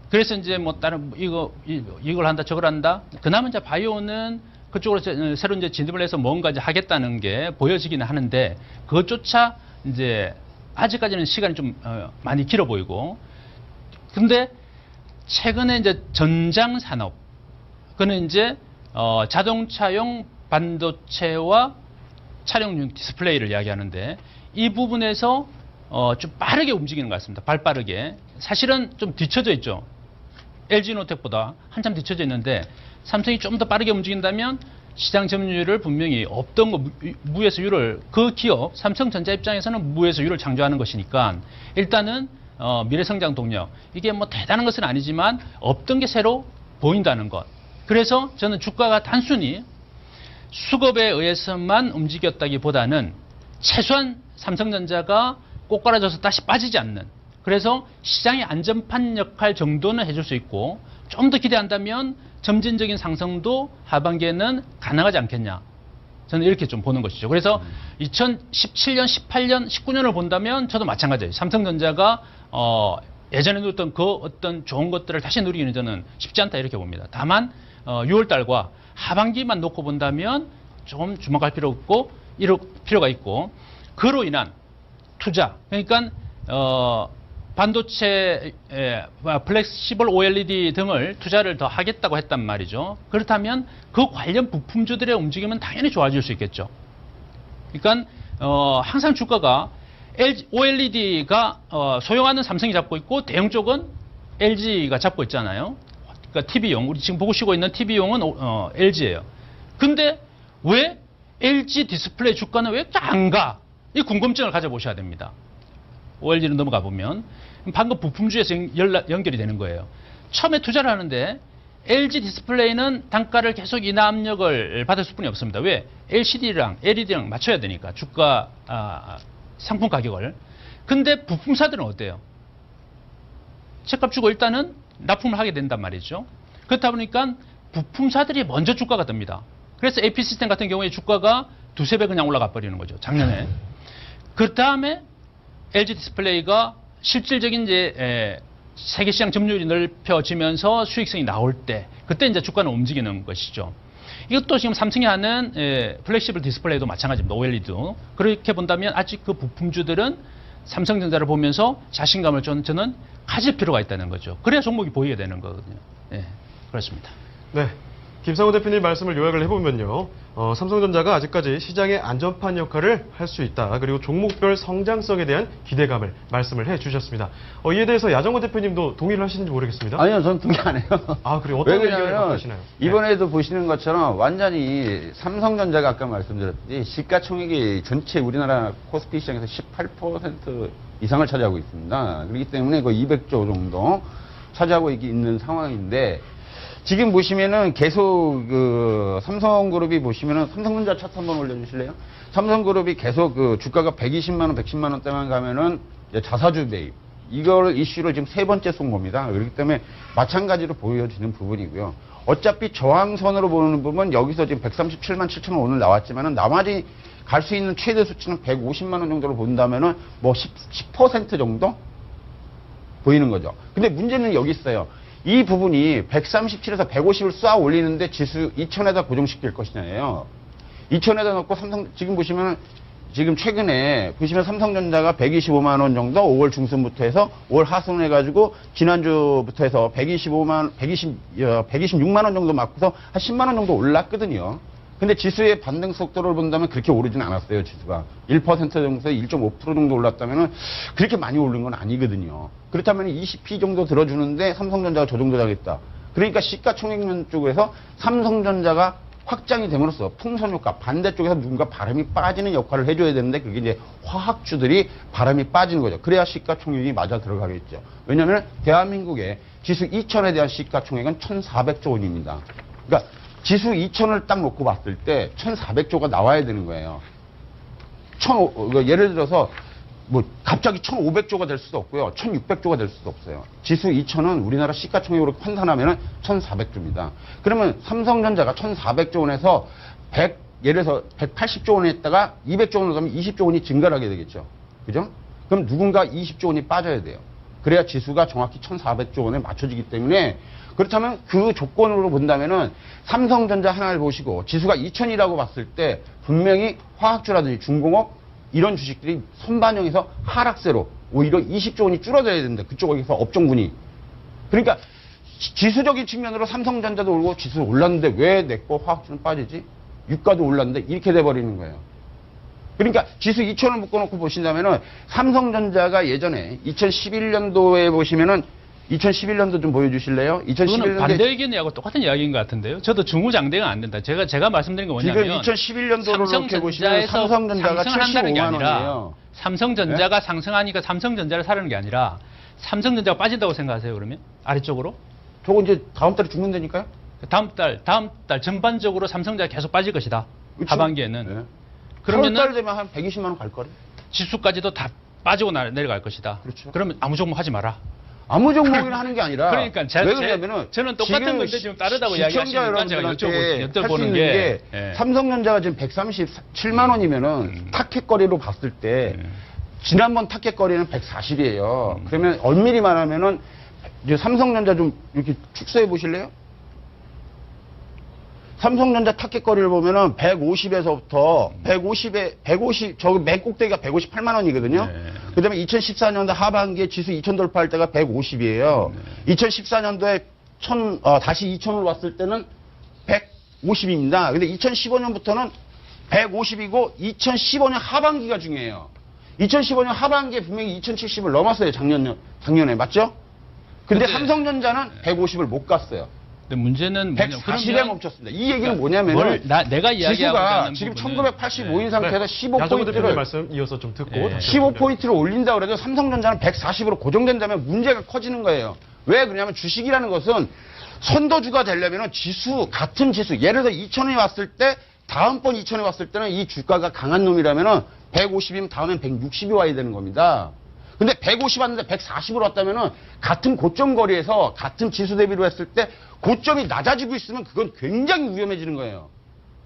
[SPEAKER 2] 그래서 이제 뭐 다른 이걸 한다 저걸 한다. 그나마 이제 바이오는 그쪽으로 새로 이제 진입을 해서 뭔가 이제 하겠다는 게 보여지기는 하는데, 그것조차 이제 아직까지는 시간이 좀 많이 길어 보이고. 근데 최근에 이제 전장 산업, 그는 이제 자동차용 반도체와 차량용 디스플레이를 이야기하는데, 이 부분에서 좀 빠르게 움직이는 것 같습니다. 발 빠르게. 사실은 좀 뒤쳐져 있죠. LG노텍보다 한참 뒤쳐져 있는데, 삼성이 좀 더 빠르게 움직인다면 시장 점유율을 분명히 없던 거, 무에서 유를, 그 기업 삼성전자 입장에서는 무에서 유를 창조하는 것이니까 일단은 미래 성장 동력, 이게 뭐 대단한 것은 아니지만 없던 게 새로 보인다는 것. 그래서 저는 주가가 단순히 수급에 의해서만 움직였다기보다는 최소한 삼성전자가 꼬꾸라져서 다시 빠지지 않는, 그래서 시장의 안전판 역할 정도는 해줄 수 있고, 좀 더 기대한다면 점진적인 상승도 하반기에는 가능하지 않겠냐. 저는 이렇게 좀 보는 것이죠. 그래서 2017년, 18년, 19년을 본다면 저도 마찬가지예요. 삼성전자가 예전에 누렸던 그 어떤 좋은 것들을 다시 누리기는 저는 쉽지 않다 이렇게 봅니다. 다만 6월 달과 하반기만 놓고 본다면 좀 주목할 필요가 있고, 그로 인한 투자, 그러니까 반도체, 플렉시블 OLED 등을 투자를 더 하겠다고 했단 말이죠. 그렇다면 그 관련 부품주들의 움직임은 당연히 좋아질 수 있겠죠. 그러니까 항상 주가가 OLED가 소형화는 삼성이 잡고 있고 대형 쪽은 LG가 잡고 있잖아요. 그러니까 TV용, 우리 지금 보시고 있는 TV용은 LG예요. 근데 왜 LG 디스플레이 주가는 왜 이렇게 안 가? 이 궁금증을 가져보셔야 됩니다. OLG는 넘어가 보면 방금 부품주에서 연결이 되는 거예요. 처음에 투자를 하는데 LG 디스플레이는 단가를 계속 인하 압력을 받을 수뿐이 없습니다. 왜? LCD랑 LED랑 맞춰야 되니까, 주가 상품 가격을. 근데 부품사들은 어때요? 책값 주고 일단은 납품을 하게 된단 말이죠. 그렇다 보니까 부품사들이 먼저 주가가 듭니다. 그래서 AP 시스템 같은 경우에 주가가 두세 배 그냥 올라가 버리는 거죠, 작년에. 그 다음에 LG 디스플레이가 실질적인 이제 세계 시장 점유율이 넓혀지면서 수익성이 나올 때, 그때 이제 주가는 움직이는 것이죠. 이것도 지금 삼성이 하는 플렉시블 디스플레이도 마찬가지입니다. OLED도. 그렇게 본다면 아직 그 부품주들은 삼성전자를 보면서 자신감을 좀 저는 가질 필요가 있다는 거죠. 그래야 종목이 보이게 되는 거거든요. 예, 그렇습니다.
[SPEAKER 1] 네. 김상우 대표님 말씀을 요약을 해보면요. 삼성전자가 아직까지 시장의 안전판 역할을 할 수 있다. 그리고 종목별 성장성에 대한 기대감을 말씀을 해주셨습니다. 이에 대해서 야정호 대표님도 동의를 하시는지 모르겠습니다.
[SPEAKER 3] 아니요, 저는 동의 안 해요.
[SPEAKER 1] 아, 그래요? 어떤 의견을 갖고
[SPEAKER 3] 왜냐하면
[SPEAKER 1] 계시나요?
[SPEAKER 3] 이번에도 보시는 것처럼 완전히 삼성전자가 아까 말씀드렸듯이 시가총액이 전체 우리나라 코스피 시장에서 18% 이상을 차지하고 있습니다. 그렇기 때문에 거의 200조 정도 차지하고 있는 상황인데 지금 보시면은 계속 그 삼성그룹이 보시면은 삼성전자 차트 한번 올려주실래요? 삼성그룹이 계속 그 주가가 120만 원, 110만 원대만 가면은 이제 자사주 매입 이걸 이슈를 지금 세 번째 쏜 겁니다. 그렇기 때문에 마찬가지로 보여지는 부분이고요. 어차피 저항선으로 보는 부분 여기서 지금 137만 7천 원 오늘 나왔지만은 나머지 갈 수 있는 최대 수치는 150만 원 정도로 본다면은 뭐 10% 정도 보이는 거죠. 근데 문제는 여기 있어요. 이 부분이 137에서 150을 쏴 올리는데 지수 2000에다 고정시킬 것이냐예요. 2000에다 넣고 지금 보시면 지금 최근에 보시면 삼성전자가 125만 원 정도 5월 중순부터 해서 5월 하순 해가지고 지난주부터 해서 126만 원 정도 맞고서 한 10만 원 정도 올랐거든요. 근데 지수의 반등 속도를 본다면 그렇게 오르진 않았어요, 지수가. 1% 정도에서 1.5% 정도 올랐다면 그렇게 많이 오른 건 아니거든요. 그렇다면 20p 정도 들어주는데 삼성전자가 저 정도 하겠다. 그러니까 시가총액면 쪽에서 삼성전자가 확장이 됨으로써 풍선 효과, 반대쪽에서 누군가 바람이 빠지는 역할을 해줘야 되는데 그게 이제 화학주들이 바람이 빠지는 거죠. 그래야 시가총액이 맞아 들어가겠죠. 왜냐하면 대한민국의 지수 2000에 대한 시가총액은 1400조 원입니다. 그러니까 지수 2000을 딱 놓고 봤을 때 1400조가 나와야 되는 거예요. 예를 들어서 뭐 갑자기 1500조가 될 수도 없고요. 1600조가 될 수도 없어요. 지수 2000은 우리나라 시가총액으로 환산하면 1400조입니다. 그러면 삼성전자가 1400조 원에서 예를 들어서 180조 원에 했다가 200조 원으로 가면 20조 원이 증가를 하게 되겠죠. 그죠? 그럼 누군가 20조 원이 빠져야 돼요. 그래야 지수가 정확히 1400조 원에 맞춰지기 때문에 그렇다면 그 조건으로 본다면은 삼성전자 하나를 보시고 지수가 2000이라고 봤을 때 분명히 화학주라든지 중공업 이런 주식들이 선반영해서 하락세로 오히려 20조 원이 줄어들어야 된다. 그쪽에서 업종군이. 그러니까 지수적인 측면으로 삼성전자도 오르고 지수가 올랐는데 왜 내 거 화학주는 빠지지? 유가도 올랐는데 이렇게 돼버리는 거예요. 그러니까 지수 2000을 묶어놓고 보신다면은 삼성전자가 예전에 2011년도에 보시면은 2011년도 좀 보여주실래요? 2011년도에
[SPEAKER 2] 반대 의견하고 똑같은 이야기인 것 같은데요. 저도 중후장대가 안 된다. 제가 말씀드린 건 뭐냐면
[SPEAKER 3] 지금 2011년도로 이렇게 보시면 삼성전자가
[SPEAKER 2] 상승한다는 게
[SPEAKER 3] 75만
[SPEAKER 2] 아니라
[SPEAKER 3] 원이에요.
[SPEAKER 2] 삼성전자가 상승하니까 삼성전자를 사려는 게 아니라 삼성전자가 빠진다고 생각하세요. 그러면 아래쪽으로
[SPEAKER 3] 저거 이제 다음 달에 죽는다니까요?
[SPEAKER 2] 다음 달 전반적으로 삼성전자 계속 빠질 것이다.
[SPEAKER 3] 그쵸?
[SPEAKER 2] 하반기에는.
[SPEAKER 3] 네.
[SPEAKER 2] 그러면은
[SPEAKER 3] 8월 달 되면 한 120만 원 갈 거래.
[SPEAKER 2] 지수까지도 다 빠지고 내려갈 것이다.
[SPEAKER 3] 그렇죠.
[SPEAKER 2] 그러면 아무 종목 하지 마라.
[SPEAKER 3] 아무 종목이나 하는 게 아니라.
[SPEAKER 2] 그러니까
[SPEAKER 3] 왜 그러냐면은
[SPEAKER 2] 저는 똑같은 건데 지금 다르다고 이야기하시니까 제가 여쭤보는 게 예.
[SPEAKER 3] 삼성전자가 지금 137만 원이면은 타켓거리로 봤을 때 지난번 타켓거리는 140이에요. 그러면 엄밀히 말하면은 이제 삼성전자 좀 이렇게 축소해 보실래요? 삼성전자 타켓거리를 보면은 150에서부터 150, 저기 맨 꼭대기가 158만 원이거든요.
[SPEAKER 2] 네.
[SPEAKER 3] 그 다음에 2014년도 하반기에 지수 2000 돌파할 때가 150이에요. 2014년도에 다시 2000을 왔을 때는 150입니다. 근데 2015년부터는 150이고 2015년 하반기가 중요해요. 2015년 하반기에 분명히 2070을 넘었어요. 작년에. 맞죠? 근데 삼성전자는 150을 못 갔어요.
[SPEAKER 2] 근데 문제는
[SPEAKER 3] 140에 멈췄습니다. 이 얘기는 뭐냐면
[SPEAKER 2] 내가 이야기하고
[SPEAKER 3] 지수가 지금 1985인 상태에서
[SPEAKER 1] 야정호 대표님
[SPEAKER 3] 15포인트를
[SPEAKER 1] 말씀 이어서 좀 듣고 다시
[SPEAKER 3] 15포인트를 올린다고 그래도 삼성전자는 140으로 고정된다면 문제가 커지는 거예요. 왜 그러냐면 주식이라는 것은 선도주가 되려면 같은 지수 예를 들어 2000원이 왔을 때 다음번 2000에 왔을 때는 이 주가가 강한 놈이라면 150이면 다음엔 160이 와야 되는 겁니다. 근데 150 왔는데 140으로 왔다면은 같은 고점 거리에서 같은 지수 대비로 했을 때 고점이 낮아지고 있으면 그건 굉장히 위험해지는 거예요.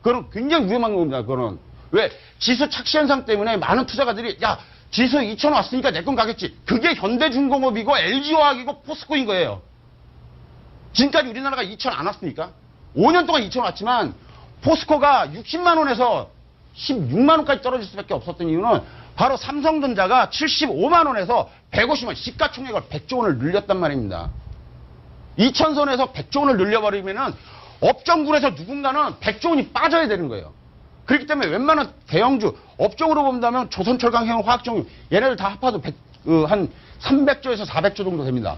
[SPEAKER 3] 그건 굉장히 위험한 겁니다. 그거는. 왜? 지수 착시 현상 때문에 많은 투자가들이 야 지수 2,000 왔으니까 내 건 가겠지. 그게 현대중공업이고 LG화학이고 포스코인 거예요. 지금까지 우리나라가 2,000 안 왔습니까? 5년 동안 2,000 왔지만 포스코가 60만 원에서 16만 원까지 떨어질 수밖에 없었던 이유는 바로 삼성전자가 75만 원에서 150만 시가총액을 100조 원을 늘렸단 말입니다. 2000선에서 100조 원을 늘려버리면은 업종군에서 누군가는 100조 원이 빠져야 되는 거예요. 그렇기 때문에 웬만한 대형주, 업종으로 본다면 조선철강, 해운, 화학정유 얘네들 다 합해도 한 300조에서 400조 정도 됩니다.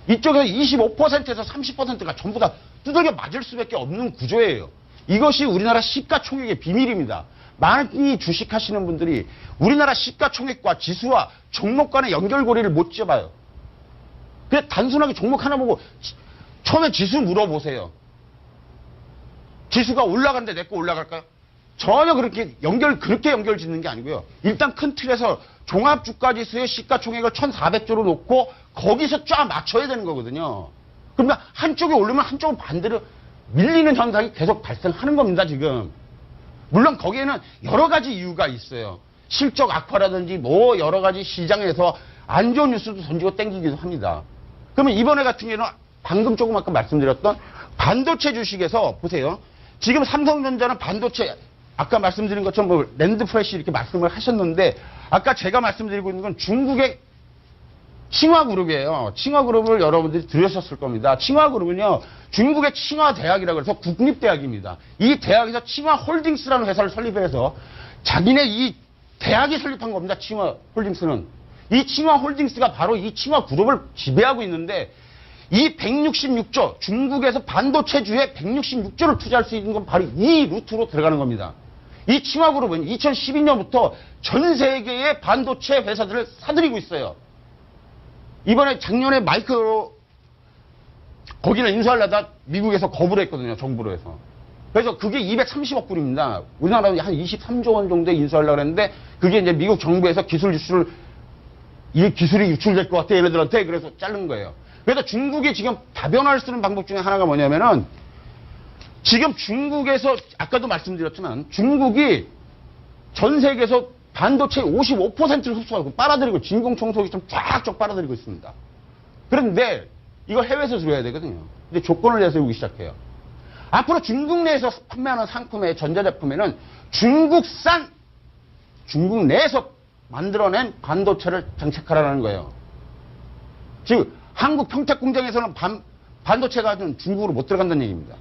[SPEAKER 3] 이쪽에서 25%에서 30%가 전부 다 두들겨 맞을 수밖에 없는 구조예요. 이것이 우리나라 시가총액의 비밀입니다. 많이 주식하시는 분들이 우리나라 시가총액과 지수와 종목 간의 연결고리를 못 잡아요. 그냥 단순하게 종목 하나 보고 처음에 지수 물어보세요. 지수가 올라간데 내 거 올라갈까요? 전혀 그렇게 연결 짓는 게 아니고요. 일단 큰 틀에서 종합주가지수의 시가총액을 1,400조로 놓고 거기서 쫙 맞춰야 되는 거거든요. 그러면 한쪽이 오르면 한쪽은 반대로 밀리는 현상이 계속 발생하는 겁니다, 지금. 물론 거기에는 여러 가지 이유가 있어요. 실적 악화라든지 뭐 여러 가지 시장에서 안 좋은 뉴스도 던지고 땡기기도 합니다. 그러면 이번에 같은 경우는 방금 조금 아까 말씀드렸던 반도체 주식에서 보세요. 지금 삼성전자는 반도체 아까 말씀드린 것처럼 뭐 랜드프레시 이렇게 말씀을 하셨는데 아까 제가 말씀드리고 있는 건 중국의 칭화그룹이에요. 칭화그룹을 여러분들이 들으셨을 겁니다. 칭화그룹은요. 중국의 칭화대학이라고 해서 국립대학입니다. 이 대학에서 칭화홀딩스라는 회사를 설립해서 자기네 이 대학이 설립한 겁니다. 칭화홀딩스는. 이 칭화홀딩스가 바로 이 칭화그룹을 지배하고 있는데 이 166조, 중국에서 반도체주에 166조를 투자할 수 있는 건 바로 이 루트로 들어가는 겁니다. 이 칭화그룹은 2012년부터 전 세계의 반도체 회사들을 사들이고 있어요. 이번에 작년에 마이크로 거기는 인수하려다 미국에서 거부를 했거든요. 정부로 해서. 그래서 그게 230억 불입니다. 우리나라는 한 23조 원 정도에 인수하려고 했는데 그게 이제 미국 정부에서 이 기술이 유출될 것 같아 얘네들한테 그래서 자른 거예요. 그래서 중국이 지금 다변화를 쓰는 방법 중에 하나가 뭐냐면은 지금 중국에서 아까도 말씀드렸지만 중국이 전 세계에서 반도체 55%를 흡수하고 빨아들이고 진공청소기처럼 쫙쫙 빨아들이고 있습니다. 그런데 이걸 해외에서 들어야 되거든요. 근데 조건을 내세우기 시작해요. 앞으로 중국 내에서 판매하는 상품의 전자제품에는 중국 내에서 만들어낸 반도체를 장착하라는 거예요. 즉 한국 평택 공장에서는 반도체가 중국으로 못 들어간다는 얘기입니다.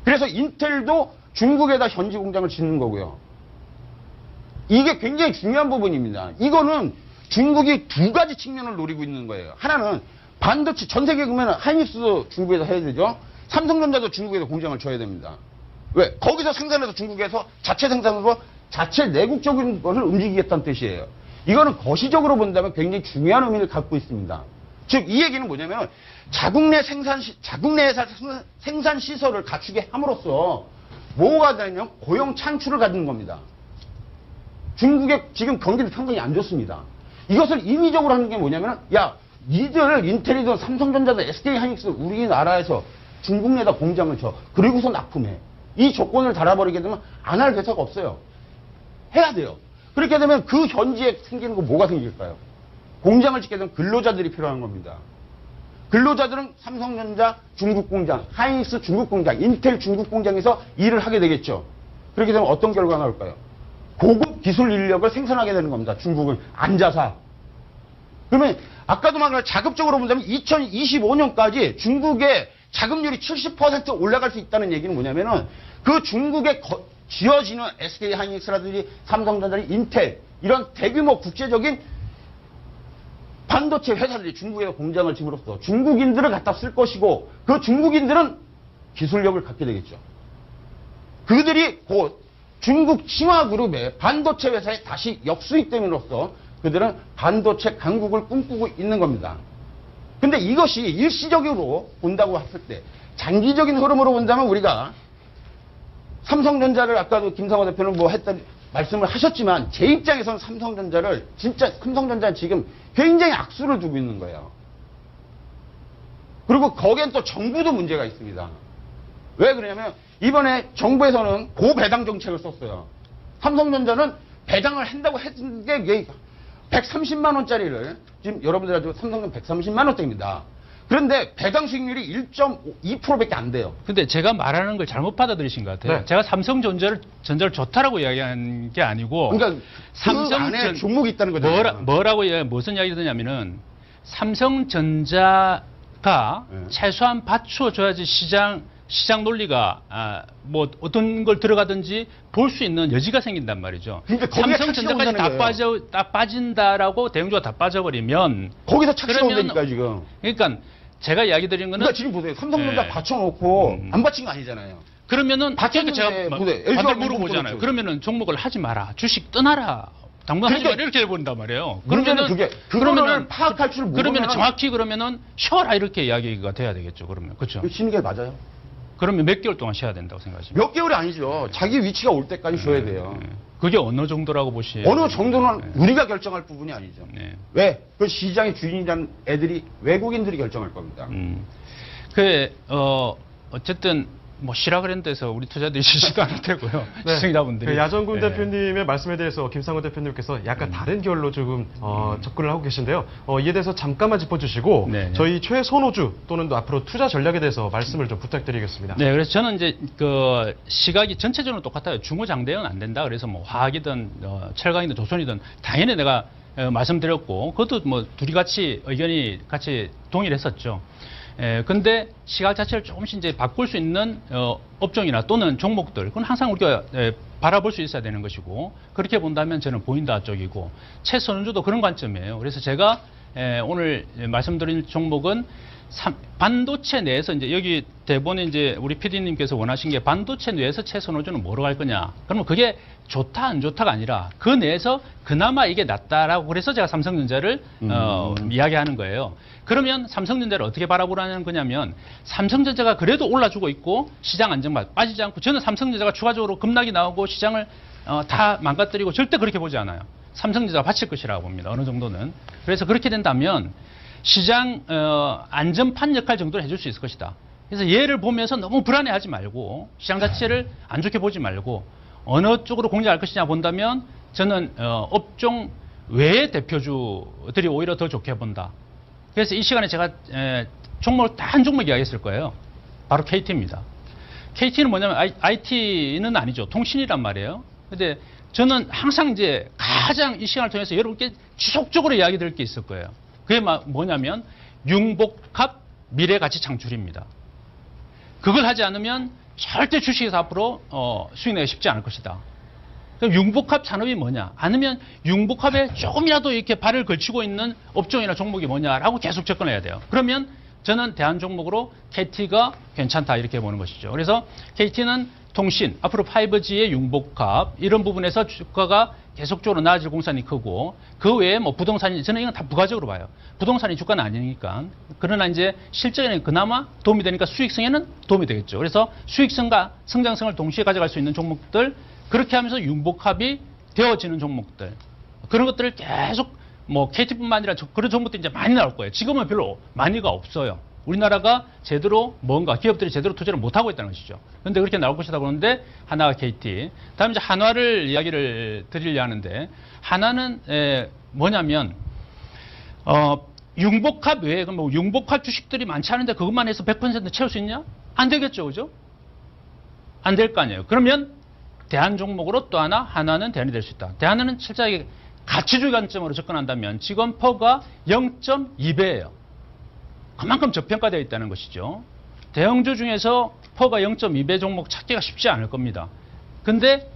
[SPEAKER 3] 그래서 인텔도 중국에다 현지 공장을 짓는 거고요. 이게 굉장히 중요한 부분입니다. 이거는 중국이 두 가지 측면을 노리고 있는 거예요. 하나는 반도체 전 세계 보면 하이닉스도 중국에서 해야 되죠. 삼성전자도 중국에서 공장을 줘야 됩니다. 왜? 거기서 생산해서 중국에서 자체 생산으로 자체 내국적인 것을 움직이겠다는 뜻이에요. 이거는 거시적으로 본다면 굉장히 중요한 의미를 갖고 있습니다. 즉, 이 얘기는 뭐냐면 자국 내 생산 시설을 갖추게 함으로써 뭐가 되냐면 고용 창출을 갖는 겁니다. 중국의 지금 경기도 상당히 안 좋습니다. 이것을 임의적으로 하는 게 뭐냐면 야, 니들 인텔이든 삼성전자든 SK하이닉스 우리나라에서 중국 내다 공장을 줘. 그리고서 납품해. 이 조건을 달아버리게 되면 안 할 회사가 없어요. 해야 돼요. 그렇게 되면 그 현지에 생기는 거 뭐가 생길까요? 공장을 짓게 되면 근로자들이 필요한 겁니다. 근로자들은 삼성전자 중국 공장, 하이닉스 중국 공장, 인텔 중국 공장에서 일을 하게 되겠죠. 그렇게 되면 어떤 결과가 나올까요? 고급 기술 인력을 생산하게 되는 겁니다. 중국은 앉아서. 그러면 아까도 말한 자급적으로 본다면 2025년까지 중국의 자금률이 70% 올라갈 수 있다는 얘기는 뭐냐면은 그 중국에 지어지는 SK 하이닉스라든지 삼성전자, 인텔 이런 대규모 국제적인 반도체 회사들이 중국에 공장을 집으로써 중국인들을 갖다 쓸 것이고 그 중국인들은 기술력을 갖게 되겠죠. 그들이 곧 중국 칭화그룹의 반도체 회사에 다시 역수입됨으로써 그들은 반도체 강국을 꿈꾸고 있는 겁니다. 근데 이것이 일시적으로 본다고 했을 때 장기적인 흐름으로 본다면 우리가 삼성전자를 아까도 김상호 대표는 뭐 했던 말씀을 하셨지만 제 입장에서는 삼성전자는 지금 굉장히 악수를 두고 있는 거예요. 그리고 거기엔 또 정부도 문제가 있습니다. 왜 그러냐면 이번에 정부에서는 고배당 정책을 썼어요. 삼성전자는 배당을 한다고 했는데 130만 원짜리를 지금 여러분들 아주 삼성전 130만 원대입니다. 그런데 배당 수익률이 1.2%밖에 안 돼요.
[SPEAKER 2] 근데 제가 말하는 걸 잘못 받아들이신 것 같아요.
[SPEAKER 1] 네.
[SPEAKER 2] 제가 삼성전자를 좋다라고 이야기한 게 아니고
[SPEAKER 3] 그러니까 그 안에 종목이 있다는 거죠.
[SPEAKER 2] 무슨 이야기를 드냐면은 삼성전자가
[SPEAKER 3] 네.
[SPEAKER 2] 최소한 받쳐줘야지 시장 논리가 뭐 어떤 걸 들어가든지 볼 수 있는 여지가 생긴단 말이죠.
[SPEAKER 3] 그러니까 거기에
[SPEAKER 2] 삼성전자까지 다 빠진다라고 대형주가 다 빠져버리면
[SPEAKER 3] 거기서 착시가
[SPEAKER 2] 그러면-
[SPEAKER 3] 온다니까 지금.
[SPEAKER 2] 그러니까 제가 이야기 드린 거는
[SPEAKER 3] 그러니까 지금 보세요. 삼성전자
[SPEAKER 2] 네.
[SPEAKER 3] 받쳐놓고 안 받친 거 아니잖아요.
[SPEAKER 2] 그러면
[SPEAKER 3] 받쳤는데
[SPEAKER 2] 제가
[SPEAKER 3] 보세요. LG 가
[SPEAKER 2] 반대로 물어보잖아요.
[SPEAKER 3] 그렇죠.
[SPEAKER 2] 그러면은 종목을 하지 마라. 주식 떠나라. 당분하지
[SPEAKER 3] 그러니까
[SPEAKER 2] 마라. 이렇게 해본단 말이에요.
[SPEAKER 3] 문제는 그거를 파악할 줄 모르면
[SPEAKER 2] 그러면 정확히 그러면은 쉬어라 이렇게 이야기가 돼야 되겠죠. 그러면 그렇죠.
[SPEAKER 3] 쉬는 게 맞아요.
[SPEAKER 2] 그러면 몇 개월 동안 쉬어야 된다고 생각하십니까?
[SPEAKER 3] 몇 개월이 아니죠. 자기 위치가 올 때까지 쉬어야 돼요.
[SPEAKER 2] 그게 어느 정도라고 보시요?
[SPEAKER 3] 어느 정도는 우리가 결정할 부분이 아니죠.
[SPEAKER 2] 네.
[SPEAKER 3] 왜? 그 시장의 주인이라는 애들이 외국인들이 결정할 겁니다.
[SPEAKER 2] 어쨌든 뭐 시라 그런 데서 우리 투자들이 쉬지도 않을 테고요.
[SPEAKER 1] 네.
[SPEAKER 2] 시청자분들이.
[SPEAKER 1] 야정군
[SPEAKER 2] 네.
[SPEAKER 1] 대표님의 말씀에 대해서 김상훈 대표님께서 약간 다른 결로 조금 접근을 하고 계신데요. 이에 대해서 잠깐만 짚어주시고
[SPEAKER 2] 네, 네.
[SPEAKER 1] 저희 최선호주 또는 앞으로 투자 전략에 대해서 말씀을 좀 부탁드리겠습니다.
[SPEAKER 2] 네, 그래서 저는 이제 그 시각이 전체적으로 똑같아요. 중후장대는 안 된다. 그래서 뭐 화학이든 철강이든 조선이든 당연히 내가 말씀드렸고 그것도 뭐 둘이 같이 의견이 같이 동일했었죠. 근데 시각 자체를 조금씩 이제 바꿀 수 있는 업종이나 또는 종목들 그건 항상 우리가 바라볼 수 있어야 되는 것이고 그렇게 본다면 저는 보인다 쪽이고 최선주도 그런 관점이에요. 그래서 제가 오늘 말씀드린 종목은 반도체 내에서 이제 여기 대본에 이제 우리 PD님께서 원하신 게 반도체 내에서 최선호주는 뭐로 갈 거냐? 그러면 그게 좋다 안 좋다가 아니라 그 내에서 그나마 이게 낫다라고 그래서 제가 삼성전자를 이야기하는 거예요. 그러면 삼성전자를 어떻게 바라보라는 거냐면 삼성전자가 그래도 올라주고 있고 시장 안정만 빠지지 않고 저는 삼성전자가 추가적으로 급락이 나오고 시장을 다 망가뜨리고 절대 그렇게 보지 않아요. 삼성전자가 받칠 것이라고 봅니다. 어느 정도는. 그래서 그렇게 된다면 시장 안전판 역할 정도는 해줄 수 있을 것이다. 그래서 얘를 보면서 너무 불안해하지 말고 시장 자체를 안 좋게 보지 말고 어느 쪽으로 공략할 것이냐 본다면 저는 업종 외의 대표주들이 오히려 더 좋게 본다. 그래서 이 시간에 제가 종목을 다 한 종목 이야기했을 거예요. 바로 KT입니다. KT는 뭐냐면 IT는 아니죠. 통신이란 말이에요. 근데 저는 항상 이제 가장 이 시간을 통해서 여러분께 지속적으로 이야기 드릴 게 있을 거예요. 그게 뭐냐면 융복합 미래가치 창출입니다. 그걸 하지 않으면 절대 주식에서 앞으로 수익 내기 쉽지 않을 것이다. 그럼 융복합 산업이 뭐냐? 아니면 융복합에 조금이라도 이렇게 발을 걸치고 있는 업종이나 종목이 뭐냐라고 계속 접근해야 돼요. 그러면 저는 대한 종목으로 KT가 괜찮다 이렇게 보는 것이죠. 그래서 KT는 통신, 앞으로 5G의 융복합 이런 부분에서 주가가 계속적으로 나아질 공산이 크고 그 외에 뭐 부동산이 저는 이건 다 부가적으로 봐요. 부동산이 주가는 아니니까. 그러나 이제 실적에는 그나마 도움이 되니까 수익성에는 도움이 되겠죠. 그래서 수익성과 성장성을 동시에 가져갈 수 있는 종목들 그렇게 하면서 융복합이 되어지는 종목들 그런 것들을 계속 뭐 KT뿐만 아니라 그런 종목들이 이제 많이 나올 거예요. 지금은 별로 많이가 없어요. 우리나라가 제대로 뭔가 기업들이 제대로 투자를 못하고 있다는 것이죠. 그런데 그렇게 나올 것이다 그러는데 하나가 KT. 다음에 이제 한화를 이야기를 드리려 하는데 한화는 뭐냐면 융복합 외에 뭐 융복합 주식들이 많지 않은데 그것만 해서 100% 채울 수 있냐? 안 되겠죠, 그죠? 안 될 거 아니에요. 그러면 대한 종목으로 또 하나 한화는 대안이 될 수 있다. 대안은 실제 가치주의 관점으로 접근한다면 지금 퍼가 0.2배예요. 그만큼 저평가되어 있다는 것이죠. 대형주 중에서 퍼가 0.2배 종목 찾기가 쉽지 않을 겁니다. 근데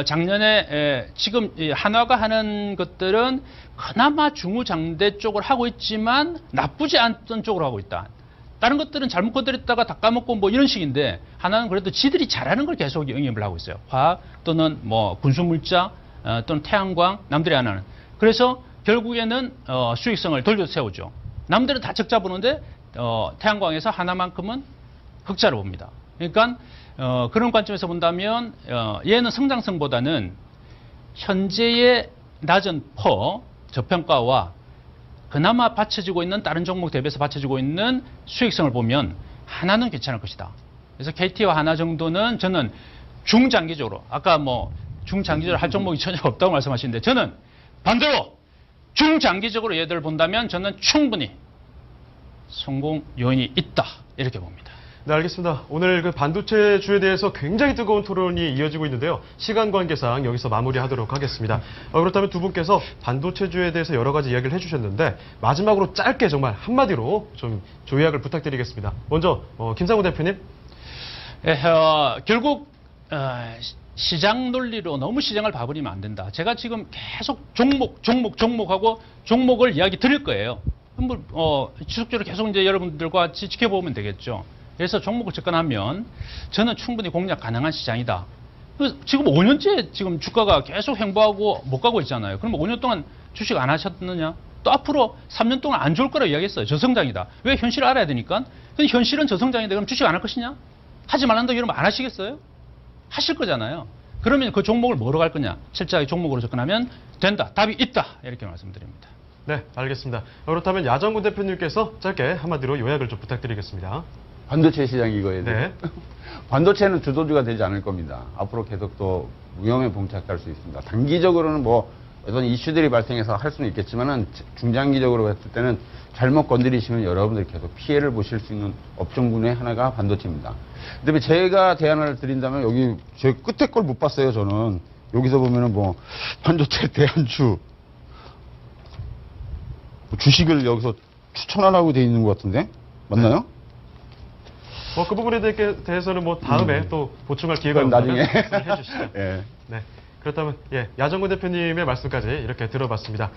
[SPEAKER 2] 작년에 지금 한화가 하는 것들은 그나마 중후장대 쪽을 하고 있지만 나쁘지 않던 쪽으로 하고 있다. 다른 것들은 잘못 건드렸다가 다 까먹고 뭐 이런 식인데 하나는 그래도 지들이 잘하는 걸 계속 영입을 하고 있어요. 화학 또는 뭐 군수물자 또는 태양광 남들이 안 하는. 그래서 결국에는 수익성을 돌려 세우죠. 남들은 다 적자 보는데 태양광에서 하나만큼은 흑자를 봅니다. 그러니까 그런 관점에서 본다면 얘는 성장성보다는 현재의 낮은 퍼 저평가와 그나마 받쳐지고 있는 다른 종목 대비해서 받쳐지고 있는 수익성을 보면 하나는 괜찮을 것이다. 그래서 KT와 하나 정도는 저는 중장기적으로 아까 뭐 중장기적으로 할 종목이 전혀 없다고 말씀하시는데 저는 반대로 중장기적으로 얘들을 본다면 저는 충분히 성공 요인이 있다 이렇게 봅니다.
[SPEAKER 1] 네, 알겠습니다. 오늘 그 반도체주에 대해서 굉장히 뜨거운 토론이 이어지고 있는데요. 시간 관계상 여기서 마무리하도록 하겠습니다. 그렇다면 두 분께서 반도체주에 대해서 여러 가지 이야기를 해주셨는데 마지막으로 짧게 정말 한마디로 좀 조약을 부탁드리겠습니다. 먼저 김상우 대표님.
[SPEAKER 2] 결국 시장 논리로 너무 시장을 봐버리면 안 된다. 제가 지금 계속 종목하고 종목을 이야기 드릴 거예요. 지속적으로 계속 이제 여러분들과 같이 지켜보면 되겠죠. 그래서 종목을 접근하면 저는 충분히 공략 가능한 시장이다. 지금 5년째 지금 주가가 계속 횡보하고 못 가고 있잖아요. 그럼 5년 동안 주식 안 하셨느냐? 또 앞으로 3년 동안 안 좋을 거라고 이야기했어요. 저성장이다. 왜 현실을 알아야 되니까? 근데 현실은 저성장인데 그럼 주식 안 할 것이냐? 하지 말란다 이러면 안 하시겠어요? 하실 거잖아요. 그러면 그 종목을 뭐로 갈 거냐? 실제의 종목으로 접근하면 된다. 답이 있다. 이렇게 말씀드립니다.
[SPEAKER 1] 네, 알겠습니다. 그렇다면 야정군 대표님께서 짧게 한마디로 요약을 좀 부탁드리겠습니다.
[SPEAKER 3] 반도체 시장 이거에 대해.
[SPEAKER 1] 네.
[SPEAKER 3] 반도체는 주도주가 되지 않을 겁니다. 앞으로 계속 또 위험에 봉착할 수 있습니다. 단기적으로는 뭐 어떤 이슈들이 발생해서 할 수는 있겠지만은 중장기적으로 봤을 때는 잘못 건드리시면 여러분들이 계속 피해를 보실 수 있는 업종군의 하나가 반도체입니다. 그다음에 제가 대안을 드린다면 여기 제 끝에 걸 못 봤어요. 저는 여기서 보면은 뭐 반도체 대안주 주식을 여기서 추천하라고 돼 있는 것 같은데 맞나요?
[SPEAKER 1] 그 부분에 대해서는 뭐 다음에 또 보충할 기회가
[SPEAKER 3] 그건
[SPEAKER 1] 있다면
[SPEAKER 3] 나중에.
[SPEAKER 1] 말씀해 주시죠.
[SPEAKER 3] 예.
[SPEAKER 1] 네. 그렇다면 야정군 대표님의 말씀까지 이렇게 들어봤습니다.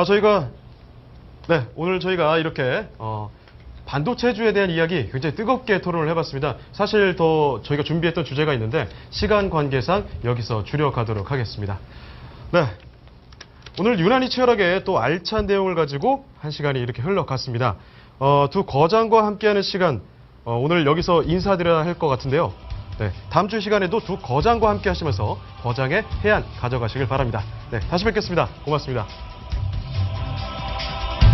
[SPEAKER 1] 저희가 오늘 저희가 이렇게 반도체주에 대한 이야기 굉장히 뜨겁게 토론을 해봤습니다. 사실 더 저희가 준비했던 주제가 있는데 시간 관계상 여기서 줄여가도록 하겠습니다. 네. 오늘 유난히 치열하게 또 알찬 내용을 가지고 한 시간이 이렇게 흘러갔습니다. 두 거장과 함께하는 시간 오늘 여기서 인사드려야 할 것 같은데요. 네, 다음 주 시간에도 두 거장과 함께 하시면서 거장의 해안 가져가시길 바랍니다. 네, 다시 뵙겠습니다. 고맙습니다.